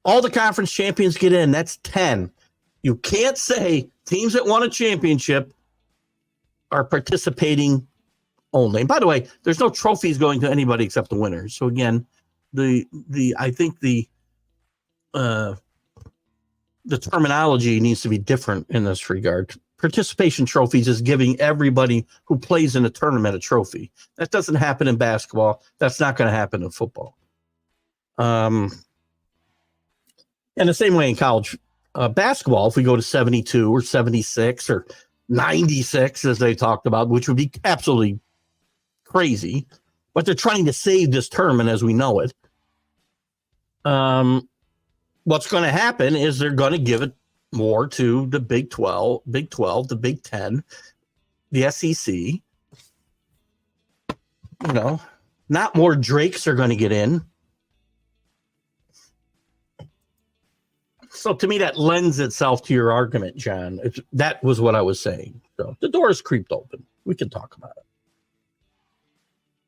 [SPEAKER 1] All the conference champions get in. That's 10. You can't say teams that won a championship are participating only. And by the way, there's no trophies going to anybody except the winners. So again, I think the terminology needs to be different in this regard. Participation trophies is giving everybody who plays in a tournament a trophy. That doesn't happen in basketball. That's not going to happen in football. And the same way in college basketball, if we go to 72 or 76 or 96, as they talked about, which would be absolutely crazy. But they're trying to save this tournament as we know it. What's going to happen is they're going to give it more to the Big 12, the Big 10, the SEC. You know, not more Drakes are going to get in. So to me, that lends itself to your argument, John. That was what I was saying. So the door is creeped open. We can talk about it.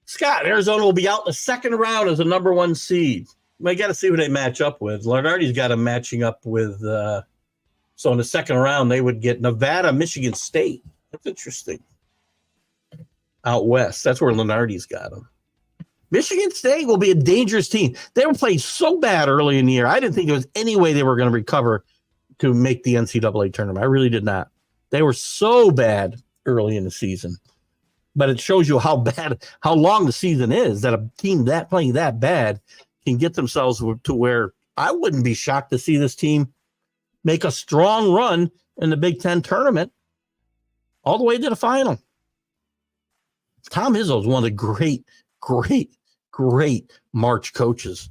[SPEAKER 1] Scott, Arizona will be out in the second round as a number 1 seed. We got to see who they match up with. Lenardi's got them matching up with. So in the second round, they would get Nevada, Michigan State. That's interesting. Out west, that's where Lenardi's got them. Michigan State will be a dangerous team. They were playing so bad early in the year. I didn't think there was any way they were going to recover to make the NCAA tournament. I really did not. They were so bad early in the season. But it shows you how long the season is, that a team that playing that bad can get themselves to where I wouldn't be shocked to see this team make a strong run in the Big Ten tournament all the way to the final. Tom Izzo is one of the great March coaches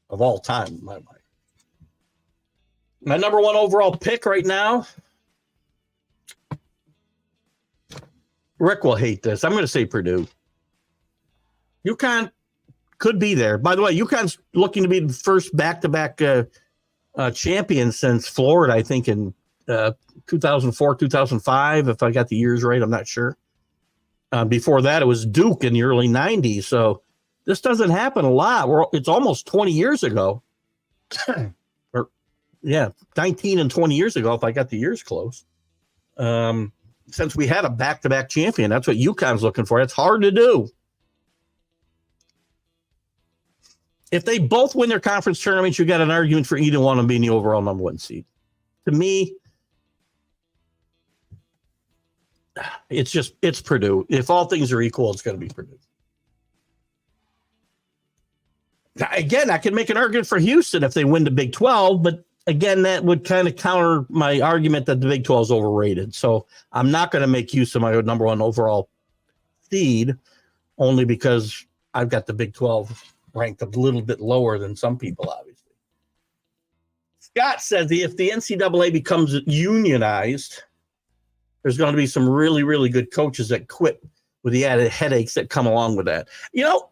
[SPEAKER 1] of all time, in my mind. My number 1 overall pick right now, Rick will hate this. I'm going to say Purdue. UConn could be there. By the way, UConn's looking to be the first back-to-back champion since Florida, I think, in 2004, 2005, if I got the years right. I'm not sure. Before that, it was Duke in the early 90s. So this doesn't happen a lot. It's almost 20 years ago. 19 and 20 years ago, if I got the years close. Since we had a back-to-back champion. That's what UConn's looking for. It's hard to do. If they both win their conference tournaments, you got an argument for either one of them being the overall number 1 seed. To me, it's Purdue. If all things are equal, it's going to be Purdue. Again, I could make an argument for Houston if they win the Big 12, but again, that would kind of counter my argument that the Big 12 is overrated. So I'm not going to make Houston my number 1 overall seed, only because I've got the Big 12 ranked a little bit lower than some people, obviously. Scott says if the NCAA becomes unionized, there's going to be some really, really good coaches that quit with the added headaches that come along with that. You know,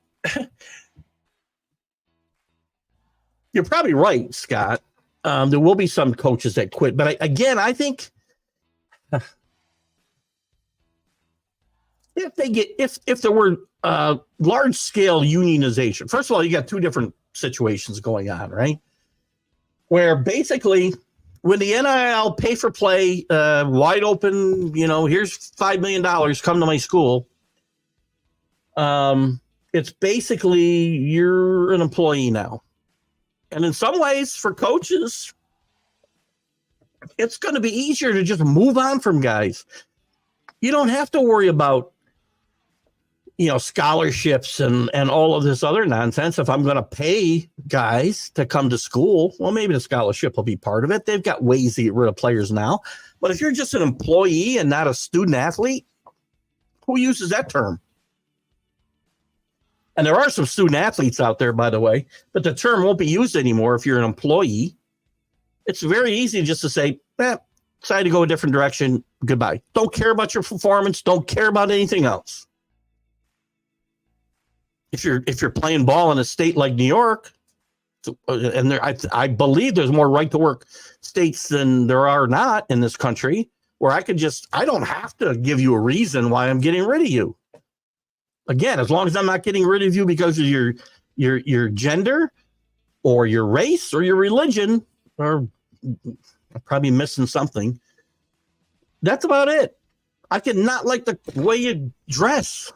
[SPEAKER 1] you're probably right, Scott. There will be some coaches that quit. But I think if there were large scale unionization, first of all, you got 2 different situations going on, right? Where basically when the NIL pay for play, wide open, here's $5 million, come to my school. It's basically you're an employee now. And in some ways, for coaches, it's going to be easier to just move on from guys. You don't have to worry about, scholarships and all of this other nonsense. If I'm going to pay guys to come to school, well, maybe the scholarship will be part of it. They've got ways to get rid of players now. But if you're just an employee and not a student athlete, who uses that term? And there are some student athletes out there, by the way, but the term won't be used anymore if you're an employee. It's very easy just to say, decided to go a different direction. Goodbye. Don't care about your performance. Don't care about anything else. If you're playing ball in a state like New York, and I believe there's more right to work states than there are not in this country, where I don't have to give you a reason why I'm getting rid of you. Again, as long as I'm not getting rid of you because of your gender or your race or your religion, or I'm probably missing something. That's about it. I can not like the way you dress.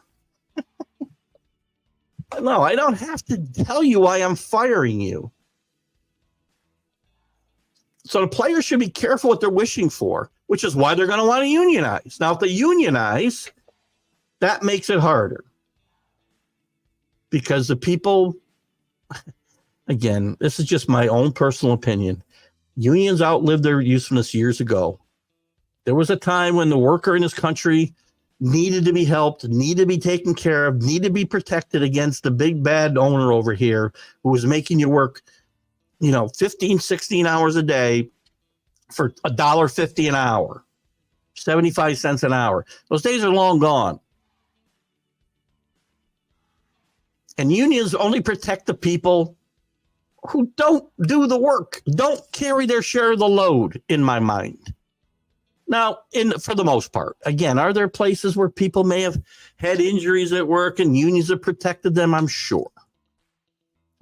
[SPEAKER 1] No, I don't have to tell you why I'm firing you. So the players should be careful what they're wishing for, which is why they're going to want to unionize. Now, if they unionize, that makes it harder. Because the people, again, this is just my own personal opinion. Unions outlived their usefulness years ago. There was a time when the worker in this country needed to be helped, needed to be taken care of, needed to be protected against the big bad owner over here who was making you work, 15, 16 hours a day for $1.50 an hour, 75 cents an hour. Those days are long gone. And unions only protect the people who don't do the work, don't carry their share of the load, in my mind. Now, for the most part, again, are there places where people may have had injuries at work and unions have protected them? I'm sure.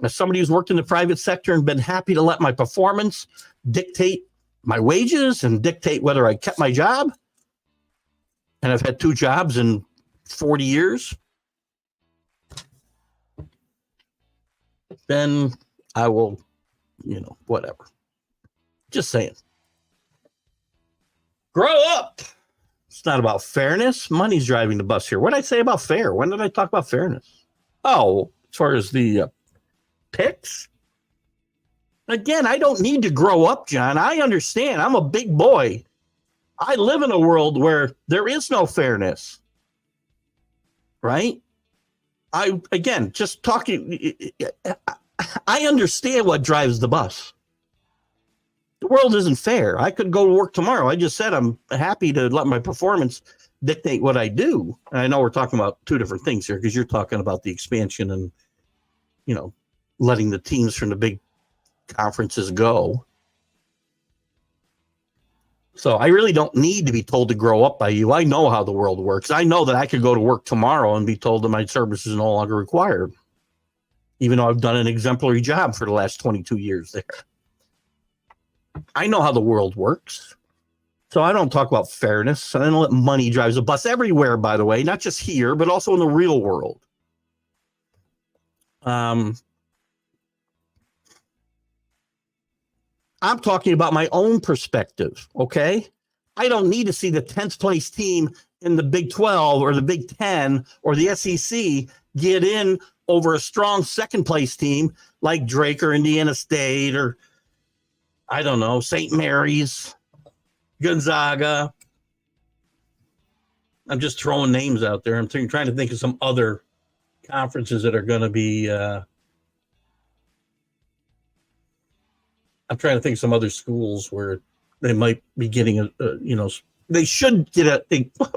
[SPEAKER 1] As somebody who's worked in the private sector and been happy to let my performance dictate my wages and dictate whether I kept my job, and I've had 2 jobs in 40 years, then I will, whatever. Just saying. Grow up. It's not about fairness. Money's driving the bus here. What did I say about fair? When did I talk about fairness? Oh, as far as the picks? Again, I don't need to grow up, John. I understand. I'm a big boy. I live in a world where there is no fairness. Right? Just talking, I understand what drives the bus. The world isn't fair. I could go to work tomorrow. I just said I'm happy to let my performance dictate what I do. And I know we're talking about 2 different things here because you're talking about the expansion and, letting the teams from the big conferences go. So I really don't need to be told to grow up by you. I know how the world works. I know that I could go to work tomorrow and be told that my service is no longer required, even though I've done an exemplary job for the last 22 years there. I know how the world works. So I don't talk about fairness. I don't let money drive the bus everywhere, by the way, not just here, but also in the real world. I'm talking about my own perspective, okay? I don't need to see the 10th place team in the Big 12 or the Big 10 or the SEC get in over a strong second place team like Drake or Indiana State or, I don't know, St. Mary's, Gonzaga. I'm just throwing names out there. I'm trying to think of some other conferences that are going to be I'm trying to think of some other schools where they might be getting they should get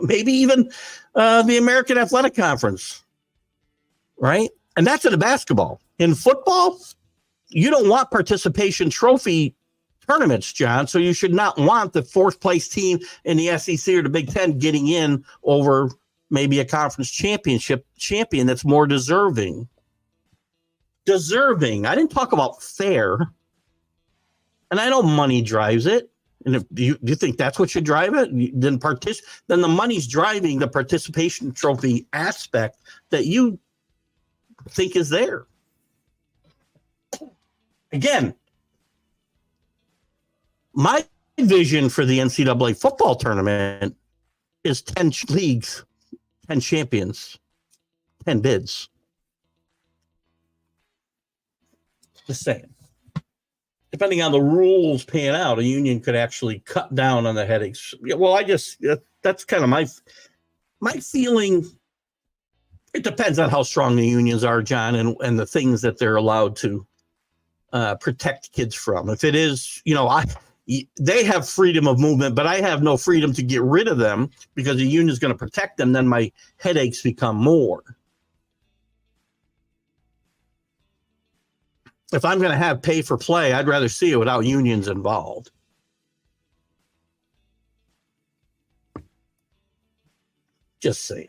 [SPEAKER 1] maybe even the American Athletic Conference, right? And that's in the basketball. In football, you don't want participation trophy tournaments, John, so you should not want the 4th place team in the SEC or the Big 10 getting in over maybe a conference championship champion that's more deserving. I didn't talk about fair. And I know money drives it. And if do you think that's what should drive it? Then the money's driving the participation trophy aspect that you think is there. Again, my vision for the NCAA football tournament is 10 leagues, 10 champions, 10 bids. Just saying. Depending on the rules paying out, a union could actually cut down on the headaches. Well, that's kind of my feeling. It depends on how strong the unions are, John, and the things that they're allowed to protect kids from. If it is, they have freedom of movement, but I have no freedom to get rid of them because the union is going to protect them, then my headaches become more. If I'm going to have pay for play, I'd rather see it without unions involved. Just saying.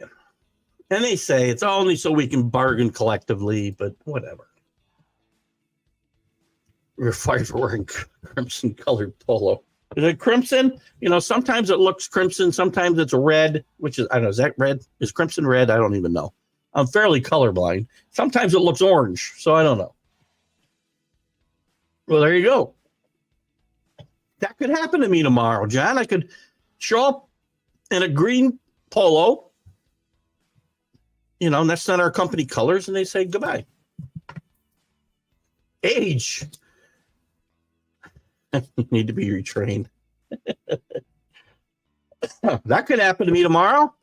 [SPEAKER 1] And they say it's only so we can bargain collectively, but whatever. We're fired for wearing crimson colored polo. Is it crimson? Sometimes it looks crimson. Sometimes it's red, which is, I don't know, is that red? Is crimson red? I don't even know. I'm fairly colorblind. Sometimes it looks orange, so I don't know. Well, there you go. That could happen to me tomorrow, John. I could show up in a green polo, and that's not our company colors, and they say goodbye. Age. Need to be retrained. That could happen to me tomorrow.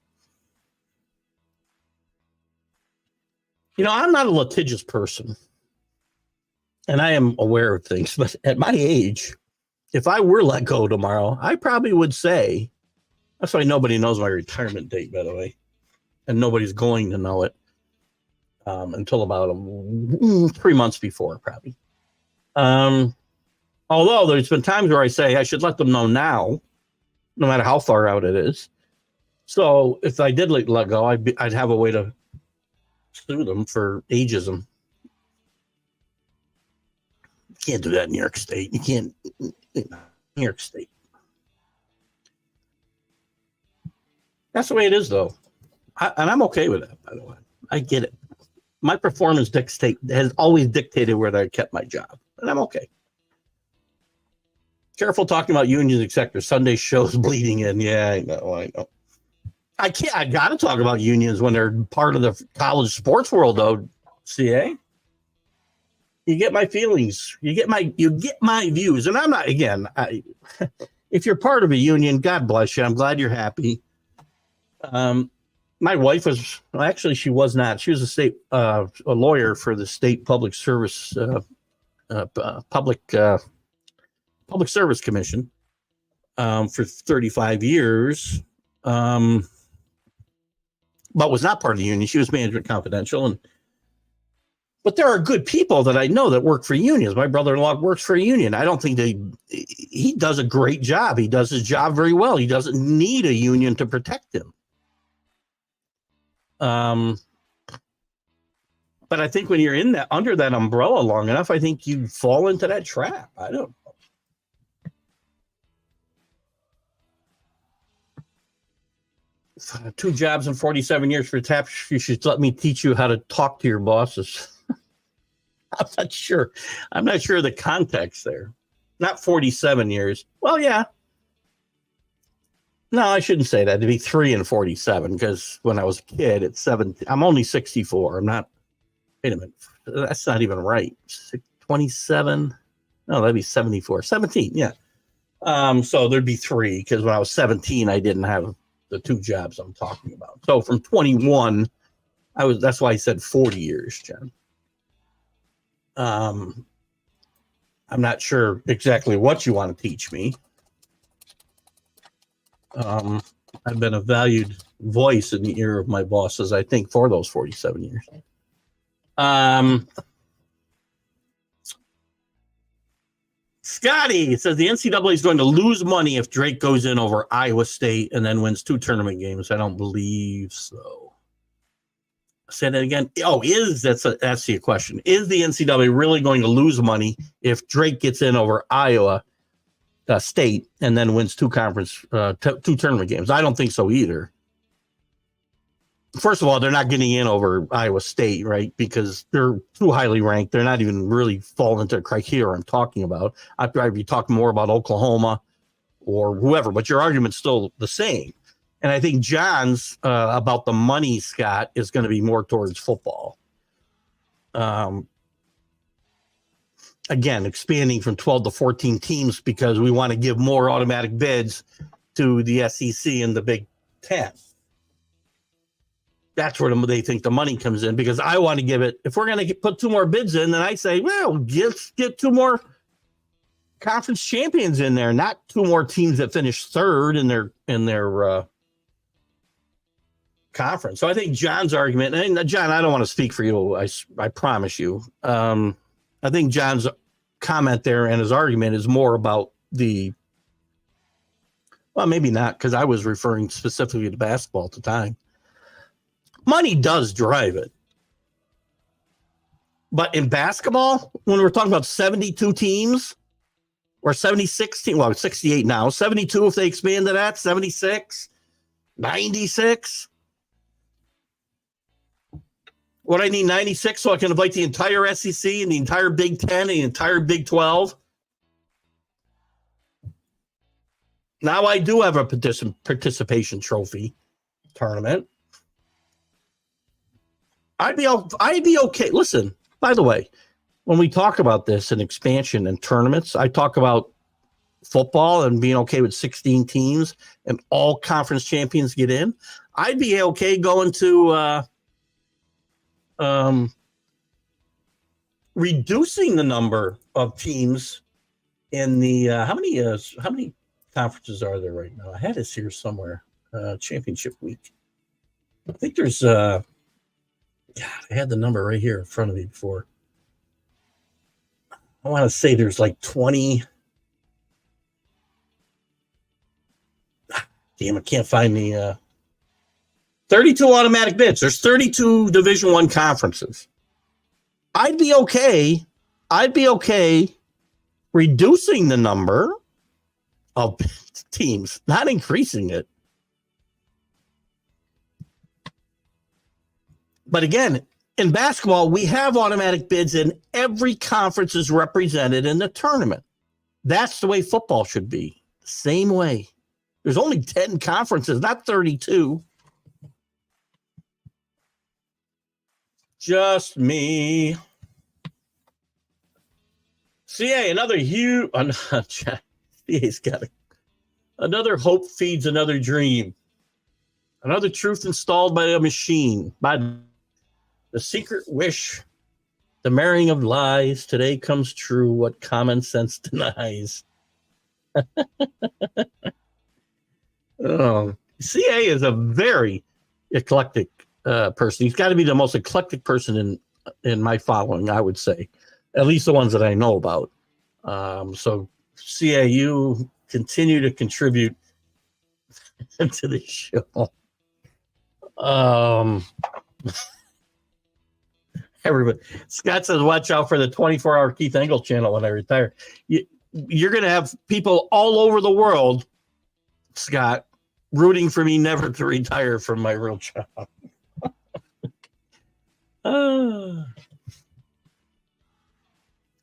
[SPEAKER 1] I'm not a litigious person, and I am aware of things, but at my age, if I were let go tomorrow, I probably would say, that's why nobody knows my retirement date, by the way, and nobody's going to know it until about 3 months before, probably. Although there's been times where I say I should let them know now, no matter how far out it is. So if I did let go, I'd have a way to sue them for ageism. You can't do that in New York State. You can't. New York State. That's the way it is, though. And I'm okay with that, by the way. I get it. My performance has always dictated whether I kept my job, and I'm okay. Careful talking about unions, etc. Sunday shows bleeding in. Yeah, I know. I got to talk about unions when they're part of the college sports world, though. CA, you get my feelings. You get my views, and I'm not. Again, if you're part of a union, God bless you. I'm glad you're happy. My wife was actually she was not. She was a lawyer for the state public service Public Service Commission for 35 years. But was not part of the union. She was management confidential. But there are good people that I know that work for unions. My brother-in-law works for a union. I don't think he does a great job. He does his job very well. He doesn't need a union to protect him. But I think when you're under that umbrella long enough, I think you fall into that trap. I don't know. 2 jobs in 47 years for taps. You should let me teach you how to talk to your bosses. I'm not sure. I'm not sure the context there. Not 47 years. Well, yeah. No, I shouldn't say that. It'd be 3 and 47 because when I was a kid at 17, I'm only 64. I'm not. Wait a minute. That's not even right. 27. No, that'd be 74. 17. Yeah. So there'd be 3 because when I was 17, I didn't have the 2 jobs I'm talking about. So from 21, that's why I said 40 years, John. I'm not sure exactly what you want to teach me. I've been a valued voice in the ear of my bosses, I think, for those 47 years. Scotty says the NCAA is going to lose money if Drake goes in over Iowa State and then wins 2 tournament games. I don't believe so. Say that again. Oh, that's the question. Is the NCAA really going to lose money if Drake gets in over Iowa State and then wins 2 tournament games? I don't think so either. First of all, they're not getting in over Iowa State, right? Because they're too highly ranked. They're not even really falling into the criteria I'm talking about. I'd probably be talking more about Oklahoma or whoever, but your argument's still the same. And I think John's about the money, Scott, is going to be more towards football. Again, expanding from 12 to 14 teams because we want to give more automatic bids to the SEC and the Big Ten. That's where they think the money comes in because I want to give it. If we're going to put 2 more bids in, then I say, well, get 2 more conference champions in there, not 2 more teams that finish 3rd in their conference. So I think John's argument, and John, I don't want to speak for you. I promise you. I think John's comment there and his argument is more about well, maybe not because I was referring specifically to basketball at the time. Money does drive it. But in basketball, when we're talking about 72 teams or 76 teams, well, 68 now, 72 if they expand to that, 76, 96. What I need 96 so I can invite the entire SEC and the entire Big Ten and the entire Big 12. Now I do have a participation trophy tournament. I'd be okay. Listen, by the way, when we talk about this and expansion and tournaments, I talk about football and being okay with 16 teams and all conference champions get in, I'd be okay going to reducing the number of teams in the how many conferences are there right now? I had this here somewhere. Championship week. I think there's I had the number right here in front of me before. I want to say there's like 20. Damn, I can't find the 32 automatic bids. There's 32 Division I conferences. I'd be okay reducing the number of teams, not increasing it. But again, in basketball, we have automatic bids and every conference is represented in the tournament. That's the way football should be. Same way. There's only 10 conferences, not 32. Just me. CA, another huge. CA's got another hope feeds another dream. Another truth installed by a machine. By the secret wish, the marrying of lies. Today comes true what common sense denies. CA is a very eclectic person. He's got to be the most eclectic person in my following, I would say. At least the ones that I know about. So, CA, you continue to contribute to the show. Everybody, Scott says, watch out for the 24-hour Keith Engle channel when I retire. You're going to have people all over the world, Scott, rooting for me never to retire from my real job.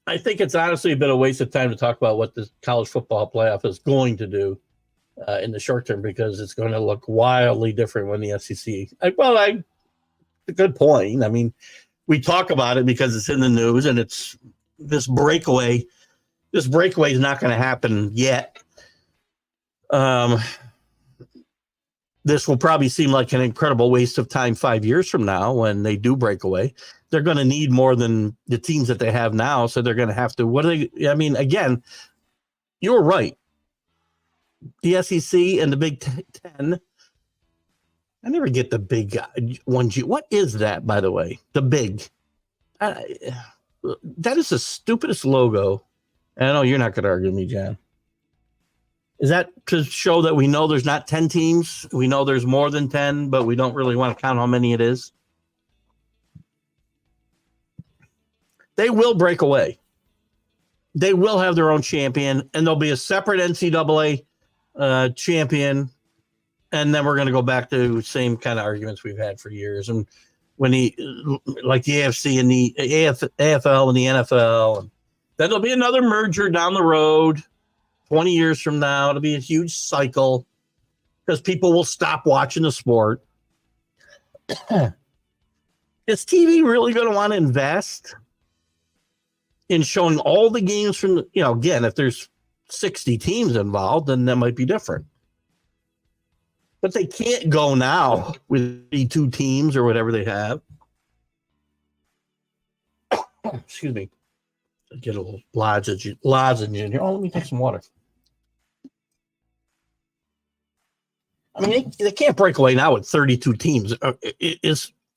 [SPEAKER 1] I think it's honestly a bit of a waste of time to talk about what the college football playoff is going to do in the short term, because it's going to look wildly different when the SEC. A good point. I mean, we talk about it because it's in the news, and it's this breakaway. This breakaway is not going to happen yet. This will probably seem like an incredible waste of time 5 years from now when they do break away. They're going to need more than the teams that they have now, so they're going to have to. Again, you're right. The SEC and the Big Ten. I never get the big 1G. What is that, by the way? The big. That is the stupidest logo. I know you're not going to argue with me, John. Is that to show that we know there's not 10 teams? We know there's more than 10, but we don't really want to count how many it is? They will break away. They will have their own champion, and there'll be a separate NCAA champion. And then we're going to go back to the same kind of arguments we've had for years. And when like the AFC and the AFL and the NFL, and then there'll be another merger down the road 20 years from now. It'll be a huge cycle because people will stop watching the sport. Is TV really going to want to invest in showing all the games from, again, if there's 60 teams involved, then that might be different. But they can't go now with 32 teams or whatever they have. Excuse me. Get a little lozenge in here. Oh, let me take some water. I mean, they can't break away now with 32 teams.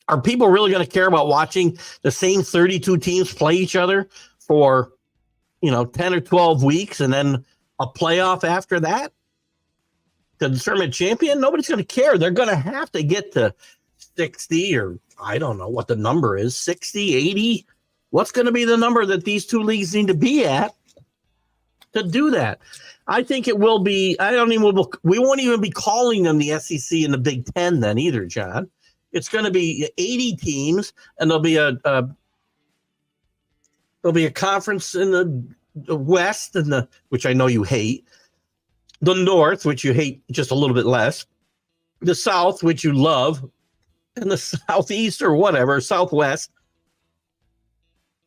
[SPEAKER 1] Are people really going to care about watching the same 32 teams play each other for, 10 or 12 weeks and then a playoff after that to determine champion? Nobody's going to care. They're going to have to get to 60, or I don't know what the number is, 60, 80. What's going to be the number that these two leagues need to be at to do that? I think it will be. We won't even be calling them the SEC and the Big Ten then either, John. It's going to be 80 teams, and there'll be a conference in the West and which I know you hate, the North, which you hate just a little bit less, the South, which you love, and the Southeast or whatever, Southwest,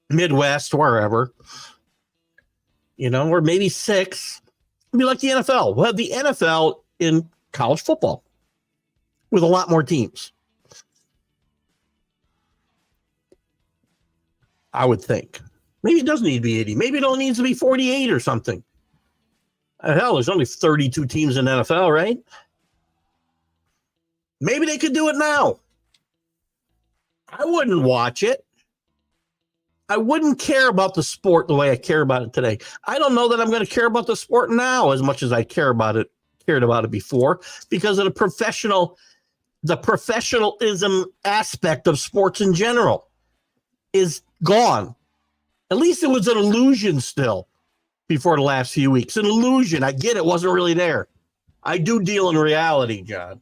[SPEAKER 1] Midwest, wherever, or maybe 6. It'd be like the NFL. We'll have the NFL in college football with a lot more teams. I would think. Maybe it doesn't need to be 80. Maybe it only needs to be 48 or something. Hell, there's only 32 teams in NFL, right? Maybe they could do it now. I wouldn't watch it. I wouldn't care about the sport the way I care about it today. I don't know that I'm going to care about the sport now as much as I cared about it before, because of the professionalism aspect of sports in general is gone. At least it was an illusion still before the last few weeks. An illusion. I get it wasn't really there. I do deal in reality, John.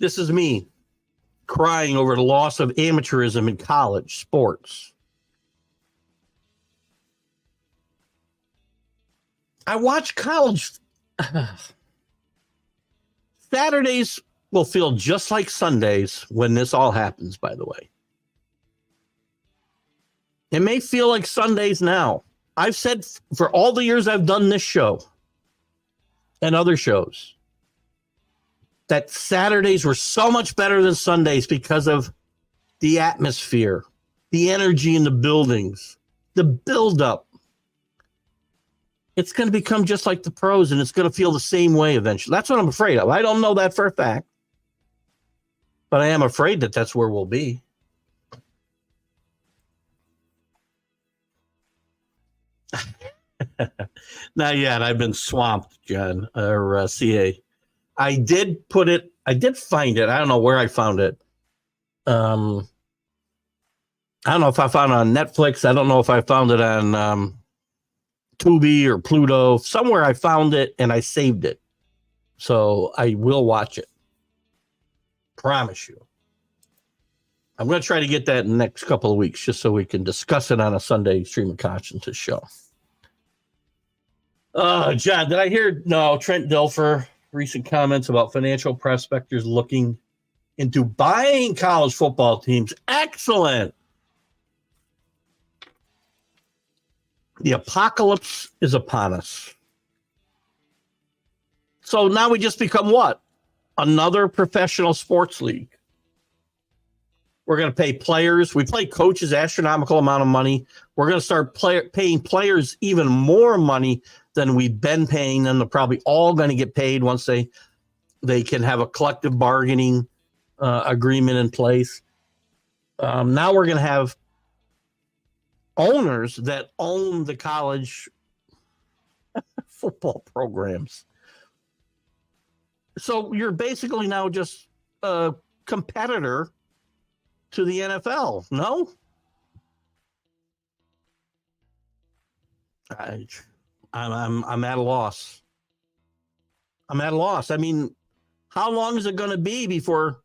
[SPEAKER 1] This is me crying over the loss of amateurism in college sports. I watch college. Saturdays will feel just like Sundays when this all happens, by the way. It may feel like Sundays now. I've said for all the years I've done this show and other shows that Saturdays were so much better than Sundays because of the atmosphere, the energy in the buildings, the buildup. It's going to become just like the pros, and it's going to feel the same way eventually. That's what I'm afraid of. I don't know that for a fact, but I am afraid that that's where we'll be. Not yet. I've been swamped, John, or CA. I did find it. I don't know where I found it. I don't know if I found it on Netflix. I don't know if I found it on Tubi or Pluto. Somewhere I found it and I saved it. So I will watch it. Promise you. I'm going to try to get that in the next couple of weeks just so we can discuss it on a Sunday Stream of Conscience show. John, did I hear? No, Trent Dilfer. Recent comments about financial prospectors looking into buying college football teams. Excellent. The apocalypse is upon us. So now we just become what? Another professional sports league. We're going to pay players. We pay coaches astronomical amount of money. We're going to start paying players even more money than we've been paying them. They're probably all going to get paid once they can have a collective bargaining agreement in place. Now we're going to have owners that own the college football programs. So you're basically now just a competitor to the NFL, no? I'm at a loss. I'm at a loss. I mean, how long is it going to be before,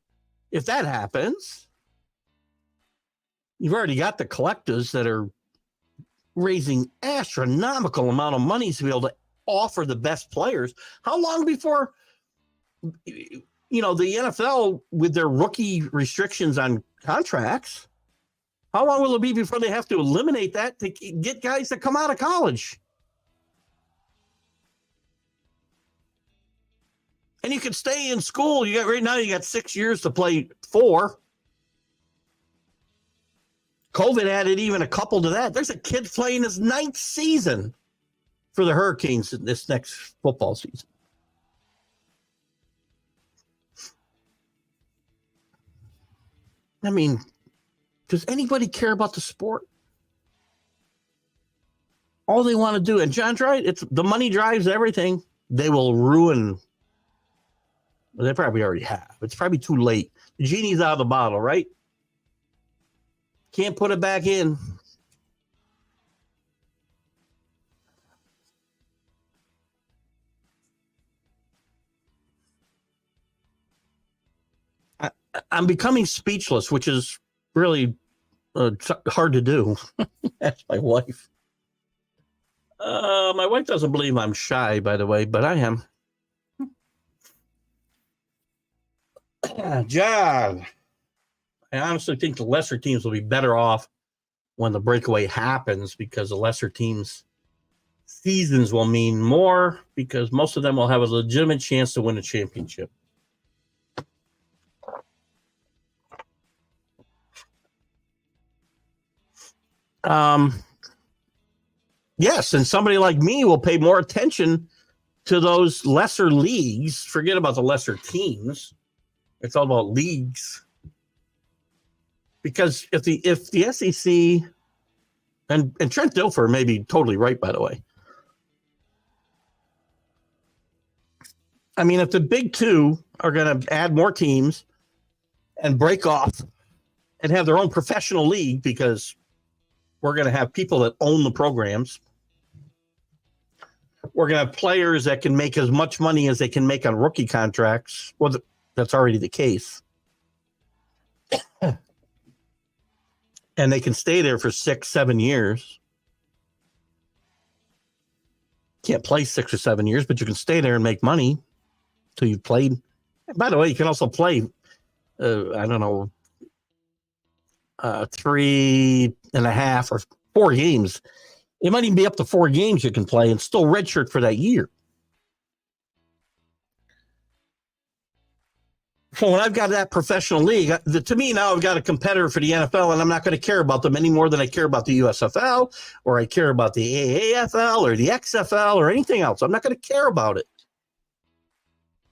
[SPEAKER 1] if that happens, you've already got the collectives that are raising astronomical amount of money to be able to offer the best players. How long before, the NFL with their rookie restrictions on contracts, how long will it be before they have to eliminate that to get guys that come out of college? And you can stay in school. Right now you got 6 years to play 4. COVID added even a couple to that. There's a kid playing his 9th season for the Hurricanes this next football season. I mean, does anybody care about the sport? All they want to do, and John's right, it's the money drives everything. They will ruin. Well, they probably already have. It's probably too late. The genie's out of the bottle, right? Can't put it back in. I'm becoming speechless, which is really hard to do. That's my wife. My wife doesn't believe I'm shy, by the way, but I am. John, I honestly think the lesser teams will be better off when the breakaway happens, because the lesser teams' seasons will mean more, because most of them will have a legitimate chance to win a championship. Yes, and somebody like me will pay more attention to those lesser leagues. Forget about the lesser teams. It's all about leagues. Because if the SEC, and Trent Dilfer may be totally right, by the way. I mean, if the Big Two are going to add more teams and break off and have their own professional league, because we're going to have people that own the programs. We're going to have players that can make as much money as they can make on rookie contracts. Well, that's already the case. And they can stay there for 6-7 years. Can't play 6 or 7 years, but you can stay there and make money till you've played. And by the way, you can also play, 3.5 or 4 games. It might even be up to 4 games you can play and still redshirt for that year. So when I've got that professional league, to me now I've got a competitor for the NFL, and I'm not going to care about them any more than I care about the USFL, or I care about the AAFL or the XFL or anything else. I'm not going to care about it.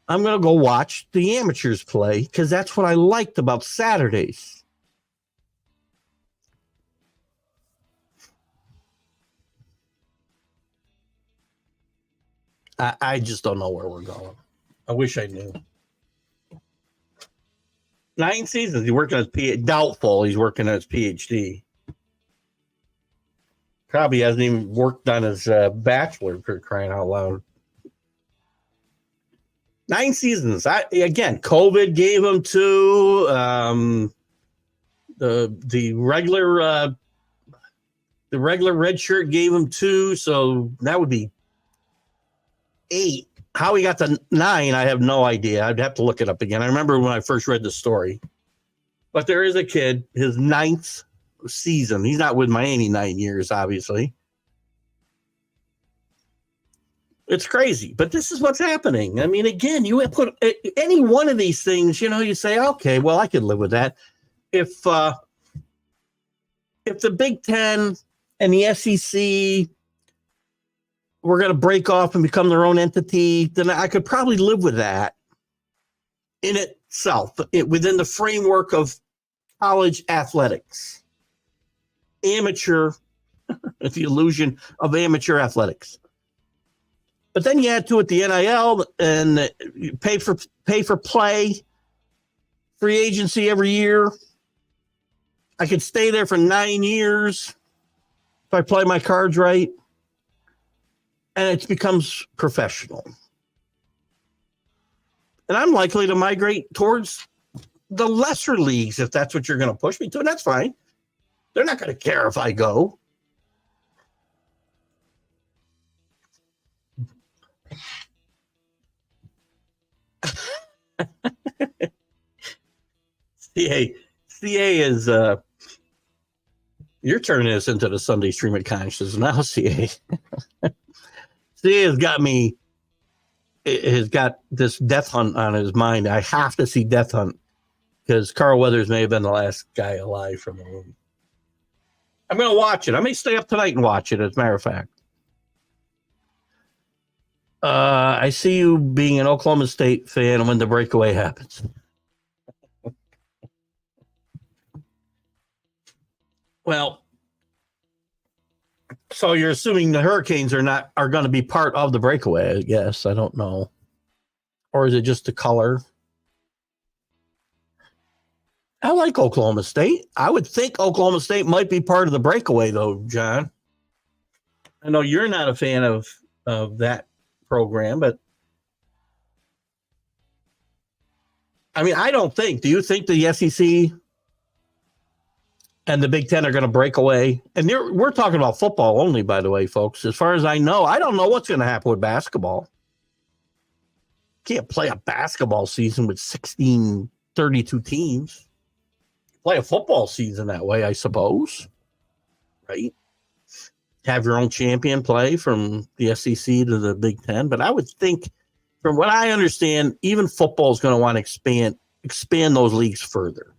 [SPEAKER 1] I'm going to go watch the amateurs play, because that's what I liked about Saturdays. I just don't know where we're going. I wish I knew. 9 seasons. He's working on his doubtful. He's working on his PhD. Probably hasn't even worked on his bachelor, for crying out loud. 9 seasons. Again, COVID gave him 2. The regular red shirt gave him 2. So that would be 8. How he got to 9, I have no idea. I'd have to look it up again. I remember when I first read the story. But there is a kid, his 9th season. He's not with Miami 9 years, obviously. It's crazy, but this is what's happening. I mean, again, you put any one of these things, you say, okay, well, I could live with that. If the Big Ten and the SEC were going to break off and become their own entity, then I could probably live with that in itself, within the framework of college athletics, amateur, the illusion of amateur athletics. But then you add to it the NIL and pay for play, free agency every year. I could stay there for 9 years if I play my cards right. And it becomes professional. And I'm likely to migrate towards the lesser leagues if that's what you're going to push me to. And that's fine. They're not going to care if I go. CA is you're turning this into the Sunday stream of consciousness now, CA. CA has got this Death Hunt on his mind. I have to see Death Hunt, because Carl Weathers may have been the last guy alive from the movie. I'm going to watch it. I may stay up tonight and watch it, as a matter of fact. I see you being an Oklahoma State fan when the breakaway happens. Well, so you're assuming the Hurricanes are going to be part of the breakaway, I guess. I don't know. Or is it just the color? I like Oklahoma State. I would think Oklahoma State might be part of the breakaway, though, John. I know you're not a fan of that program, but I mean, I don't think. Do you think the SEC and the Big Ten are going to break away? And we're talking about football only, by the way, folks. As far as I know, I don't know what's going to happen with basketball. Can't play a basketball season with 32 teams. Play a football season that way, I suppose. right? Have your own champion play from the SEC to the Big Ten. But I would think, from what I understand, even football is going to want to expand those leagues further.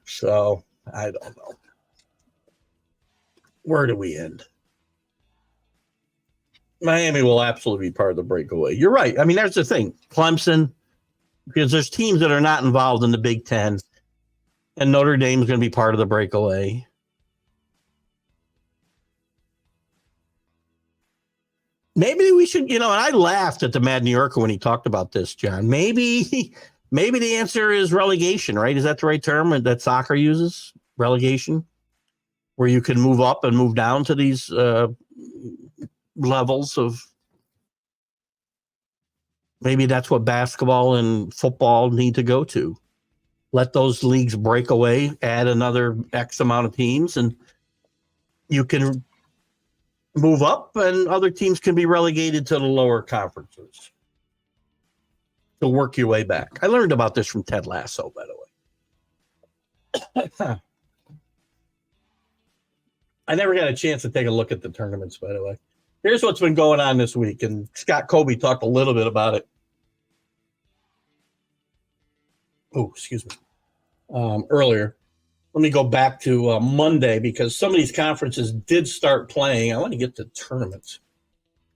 [SPEAKER 1] So I don't know. Where do we end? Miami will absolutely be part of the breakaway. You're right. I mean, that's the thing. Clemson, because there's teams that are not involved in the Big Ten, and Notre Dame is going to be part of the breakaway. Maybe we should, and I laughed at the Mad New Yorker when he talked about this, John. Maybe the answer is relegation, right? Is that the right term that soccer uses? Relegation? Where you can move up and move down to these levels of. Maybe that's what basketball and football need to go to. Let those leagues break away, add another X amount of teams, and you can move up, and other teams can be relegated to the lower conferences to work your way back. I learned about this from Ted Lasso, by the way. I never got a chance to take a look at the tournaments, by the way. Here's what's been going on this week, and Scott Colby talked a little bit about it. Oh, excuse me. Earlier. Let me go back to Monday, because some of these conferences did start playing. I want to get to tournaments.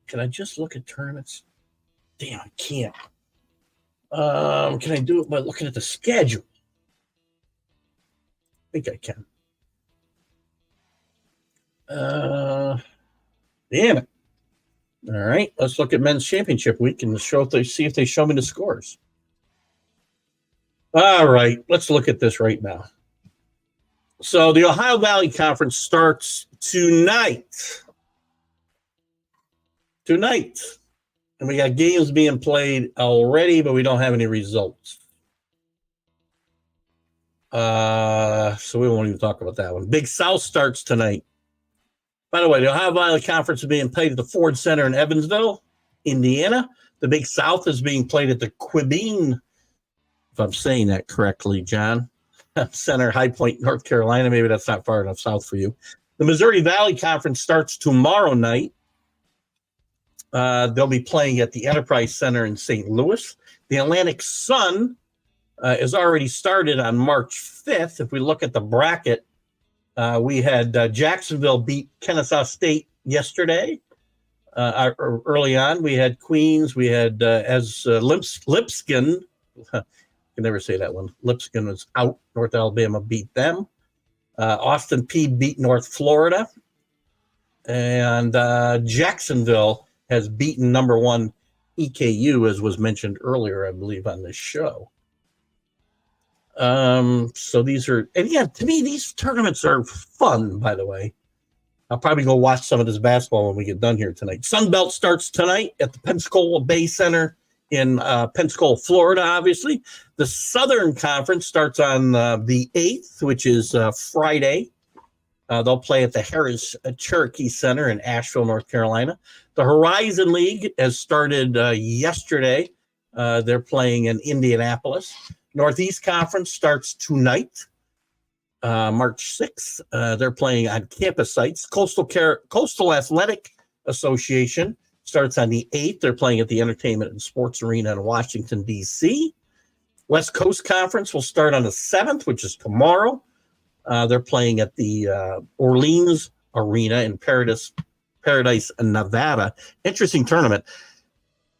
[SPEAKER 1] Can I just look at tournaments? Damn, I can't. Can I do it by looking at the schedule? I think I can. Damn it. All right, let's look at men's championship week and see if they show me the scores. All right, let's look at this right now. So the Ohio Valley Conference starts tonight. And we got games being played already, but we don't have any results. So we won't even talk about that one. Big South starts tonight. By the way, the Ohio Valley Conference is being played at the Ford Center in Evansville, Indiana. The Big South is being played at the Quibine, if I'm saying that correctly, John, Center, High Point, North Carolina. Maybe that's not far enough south for you. The Missouri Valley Conference starts tomorrow night. They'll be playing at the Enterprise Center in St. Louis. The Atlantic Sun is already started on March 5th. If we look at the bracket, we had Jacksonville beat Kennesaw State yesterday. Early on, we had Queens. We had Lipscomb. I can never say that one. Lipscomb was out. North Alabama beat them. Austin Peay beat North Florida. And Jacksonville has beaten number one EKU, as was mentioned earlier, I believe, on this show. So these are, and yeah, to me, these tournaments are fun, by the way. I'll probably go watch some of this basketball when we get done here tonight. Sunbelt starts tonight at the Pensacola Bay Center in Pensacola, Florida, obviously. The Southern Conference starts on the 8th, which is Friday. They'll play at the Harris Cherokee Center in Asheville, North Carolina. The Horizon League has started yesterday. They're playing in Indianapolis. Northeast Conference starts tonight, March 6th. They're playing on campus sites. Coastal Athletic Association starts on the 8th. They're playing at the Entertainment and Sports Arena in Washington, D.C. West Coast Conference will start on the 7th, which is tomorrow. They're playing at the Orleans Arena in Paradise, Nevada. Interesting tournament.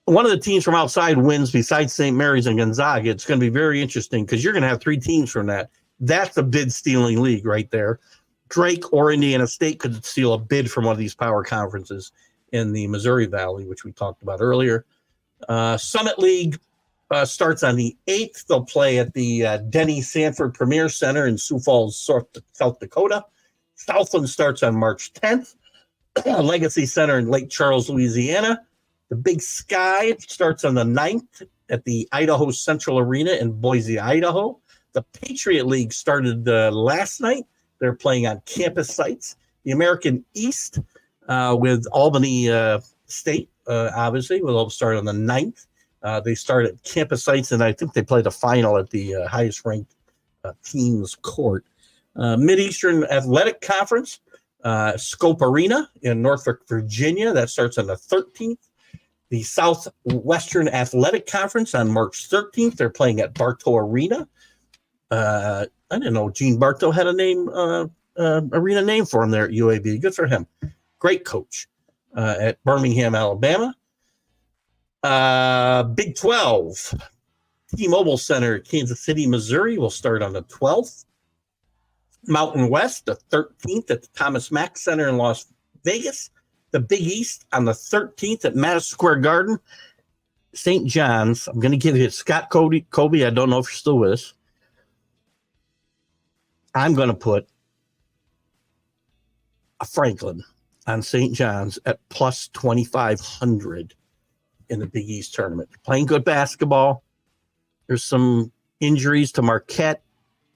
[SPEAKER 1] One of the teams from outside wins besides St. Mary's and Gonzaga. It's going to be very interesting because you're going to have three teams from that. That's a bid-stealing league right there. Drake or Indiana State could steal a bid from one of these power conferences in the Missouri Valley, which we talked about earlier. Summit League starts on the 8th. They'll play at the Denny Sanford Premier Center in Sioux Falls, South Dakota. Southland starts on March 10th. Legacy Center in Lake Charles, Louisiana. The Big Sky starts on the 9th at the Idaho Central Arena in Boise, Idaho. The Patriot League started last night. They're playing on campus sites. The American East with Albany State, obviously, will start on the 9th. They start at campus sites, and I think they play the final at the highest-ranked team's court. Mid-Eastern Athletic Conference, Scope Arena in Norfolk, Virginia. That starts on the 13th. The Southwestern Athletic Conference on March 13th. They're playing at Bartow Arena. I didn't know Gene Bartow had a name, arena name for him there at UAB. Good for him. Great coach at Birmingham, Alabama. Big 12, T-Mobile Center, Kansas City, Missouri will start on the 12th. Mountain West, the 13th at the Thomas Mack Center in Las Vegas. The Big East on the 13th at Madison Square Garden. St. John's, I'm going to give you Scott Kobe. I don't know if you're still with us. I'm going to put a Franklin on St. John's at plus 2,500 in the Big East tournament. Playing good basketball. There's some injuries to Marquette.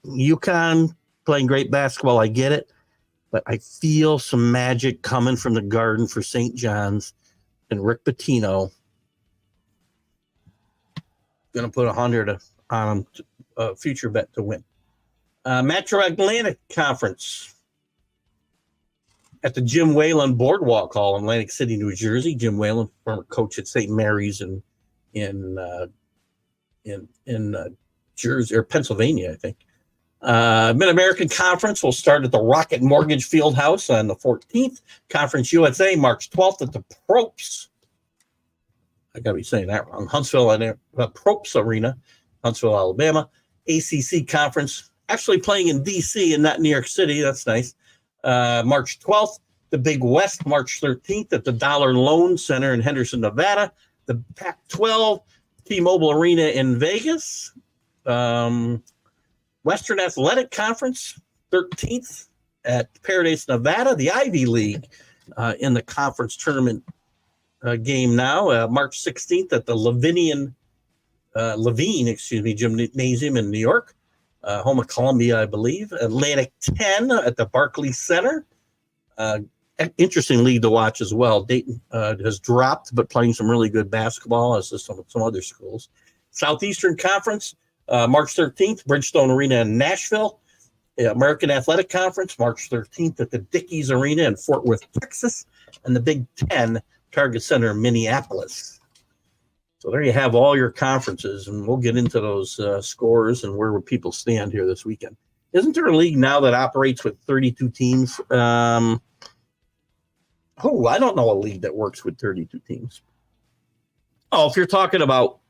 [SPEAKER 1] UConn playing great basketball. I get it. But I feel some magic coming from the Garden for St. John's, and Rick Pitino going to put 100 on a future bet to win. Metro Atlantic Conference at the Jim Whalen Boardwalk Hall in Atlantic City, New Jersey. Jim Whalen, former coach at St. Mary's in Jersey or Pennsylvania, I think. Mid-American Conference will start at the Rocket Mortgage Fieldhouse on the 14th. Conference USA, March 12th at the Propes. I got to be saying that wrong. Huntsville and Propes Arena, Huntsville, Alabama. ACC Conference, actually playing in D.C. and not New York City. That's nice. March 12th. The Big West, March 13th at the Dollar Loan Center in Henderson, Nevada. The Pac-12, T-Mobile Arena in Vegas. Western Athletic Conference, 13th at Paradise, Nevada. The Ivy League in the conference tournament game now. March 16th at the Levine Gymnasium in New York. Home of Columbia, I believe. Atlantic 10 at the Barclays Center. Interesting league to watch as well. Dayton has dropped, but playing some really good basketball, as some other schools. Southeastern Conference, March 13th, Bridgestone Arena in Nashville. American Athletic Conference, March 13th at the Dickies Arena in Fort Worth, Texas. And the Big Ten, Target Center in Minneapolis. So there you have all your conferences, and we'll get into those scores and where would people stand here this weekend. Isn't there a league now that operates with 32 teams? I don't know a league that works with 32 teams. Oh, if you're talking about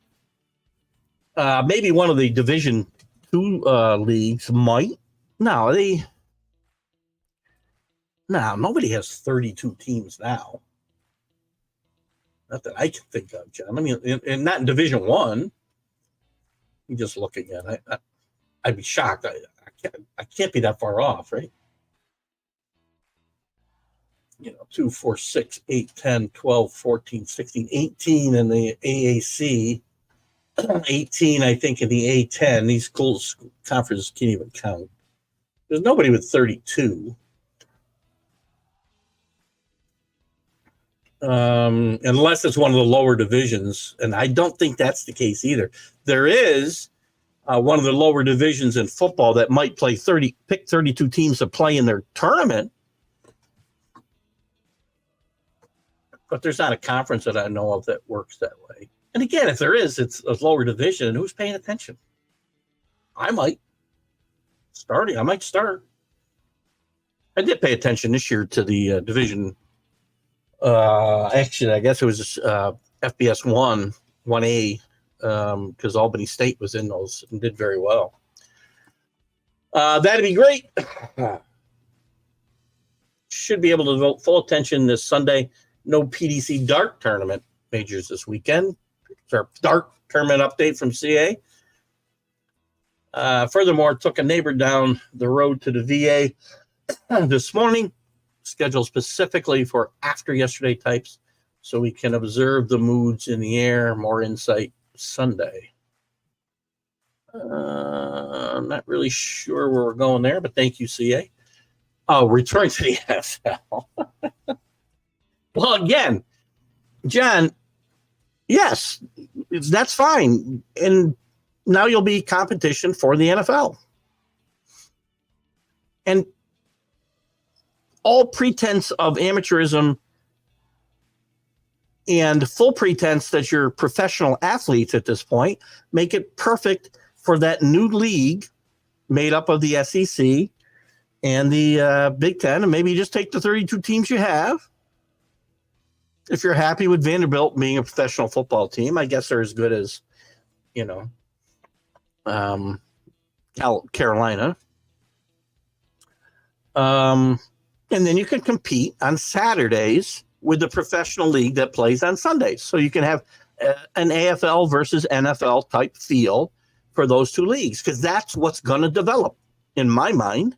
[SPEAKER 1] maybe one of the Division II leagues might. No, nobody has 32 teams now. Not that I can think of, John. I mean, and not in Division One. You just look again. I'd be shocked. I can't be that far off, right? 2, 4, 6, 8, 10, 12, 14, 16, 18 in the AAC. 18, I think, in the A10. These schools conferences can't even count. There's nobody with 32. Unless it's one of the lower divisions, and I don't think that's the case either. There is one of the lower divisions in football that might pick 32 teams to play in their tournament, but there's not a conference that I know of that works that way. And again, if there is, it's a lower division, and who's paying attention? I might start. I did pay attention this year to the division. Actually, I guess it was FBS 1A, because Albany State was in those and did very well. That'd be great. Should be able to devote full attention this Sunday. No PDC dart tournament majors this weekend. It's our dart tournament update from CA. Furthermore, took a neighbor down the road to the VA this morning, scheduled specifically for after yesterday types, so we can observe the moods in the air. More insight Sunday. I'm not really sure where we're going there, but thank you, CA. Oh, return to the NFL. Well, again, John, yes, that's fine. And now you'll be competition for the NFL. And all pretense of amateurism and full pretense that you're professional athletes at this point make it perfect for that new league made up of the SEC and the Big Ten, and maybe just take the 32 teams you have. If you're happy with Vanderbilt being a professional football team, I guess they're as good as, Carolina. And then you can compete on Saturdays with the professional league that plays on Sundays. So you can have an AFL versus NFL type feel for those two leagues, because that's what's going to develop in my mind.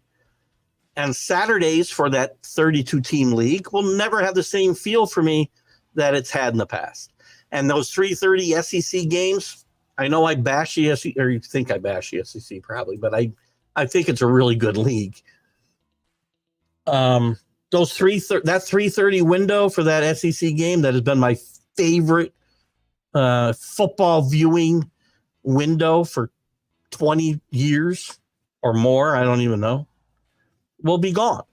[SPEAKER 1] And Saturdays for that 32 team league will never have the same feel for me that it's had in the past. And those 3:30 SEC games, I know I bash the SEC, or you think I bash the SEC probably, but I think it's a really good league. That 3:30 window for that SEC game, that has been my favorite football viewing window for 20 years or more, I don't even know, will be gone,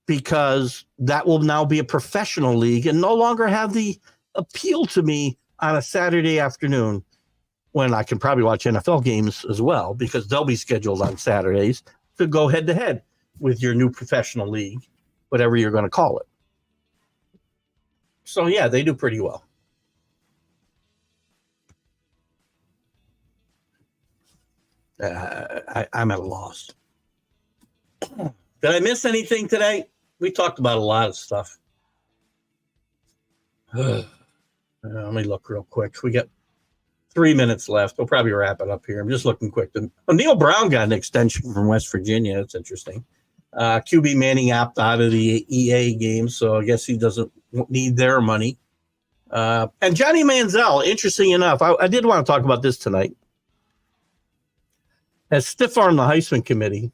[SPEAKER 1] because that will now be a professional league and no longer have the appeal to me on a Saturday afternoon, when I can probably watch NFL games as well, because they'll be scheduled on Saturdays to go head to head with your new professional league, whatever you're going to call it. So yeah, they do pretty well. I'm at a loss. Did I miss anything today? We talked about a lot of stuff. Let me look real quick. We got 3 minutes left. We'll probably wrap it up here. I'm just looking quick. Neil Brown got an extension from West Virginia. That's interesting. QB Manning opted out of the EA game, so I guess he doesn't need their money. And Johnny Manzel, interesting enough, I did want to talk about this tonight, has stiff-armed the Heisman committee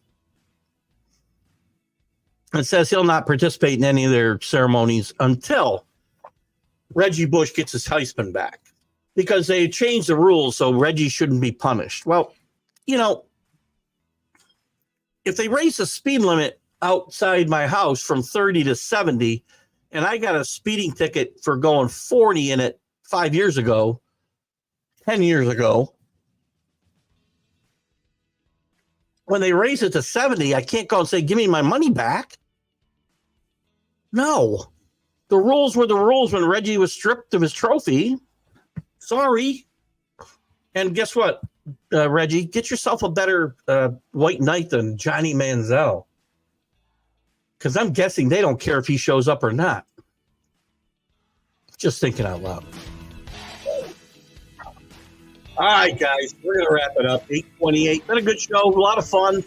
[SPEAKER 1] and says he'll not participate in any of their ceremonies until Reggie Bush gets his Heisman back, because they changed the rules so Reggie shouldn't be punished. Well, if they raise the speed limit outside my house from 30 to 70, and I got a speeding ticket for going 40 in it 5 years ago, 10 years ago, when they raise it to 70, I can't go and say, give me my money back. No. The rules were the rules when Reggie was stripped of his trophy. Sorry. And guess what, Reggie? Get yourself a better white knight than Johnny Manzel, because I'm guessing they don't care if he shows up or not. Just thinking out loud. All right, guys, we're going to wrap it up. 8:28. Been a good show. A lot of fun.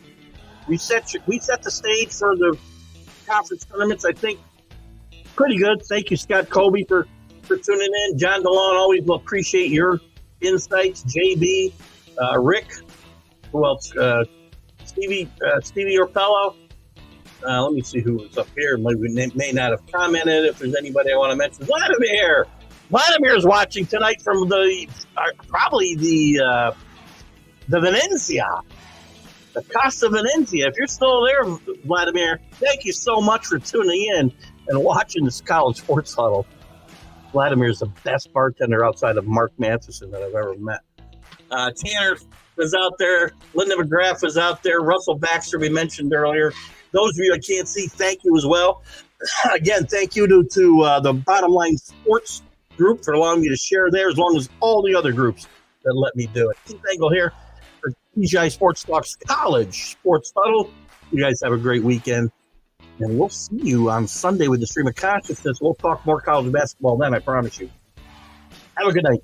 [SPEAKER 1] We set the stage for the conference tournaments, I think, pretty good. Thank you, Scott Colby, for tuning in. John DeLon, always will appreciate your insights. JB, Rick, who else? Stevie Orpello. Let me see who was up here. May not have commented. If there's anybody I want to mention, Vladimir. Vladimir's watching tonight from probably the Venezia, the Costa Venezia. If you're still there, Vladimir, thank you so much for tuning in and watching this college sports huddle. Vladimir's the best bartender outside of Mark Matheson that I've ever met. Tanner was out there. Linda McGrath was out there. Russell Baxter, we mentioned earlier. Those of you I can't see, thank you as well. Again, thank you to the Bottom Line Sports group for allowing me to share there, as long as all the other groups that let me do it. Keith Engle here for TGI Sports Talks College Sports Huddle. You guys have a great weekend, and we'll see you on Sunday with the Stream of Consciousness. We'll talk more college basketball then, I promise you. Have a good night.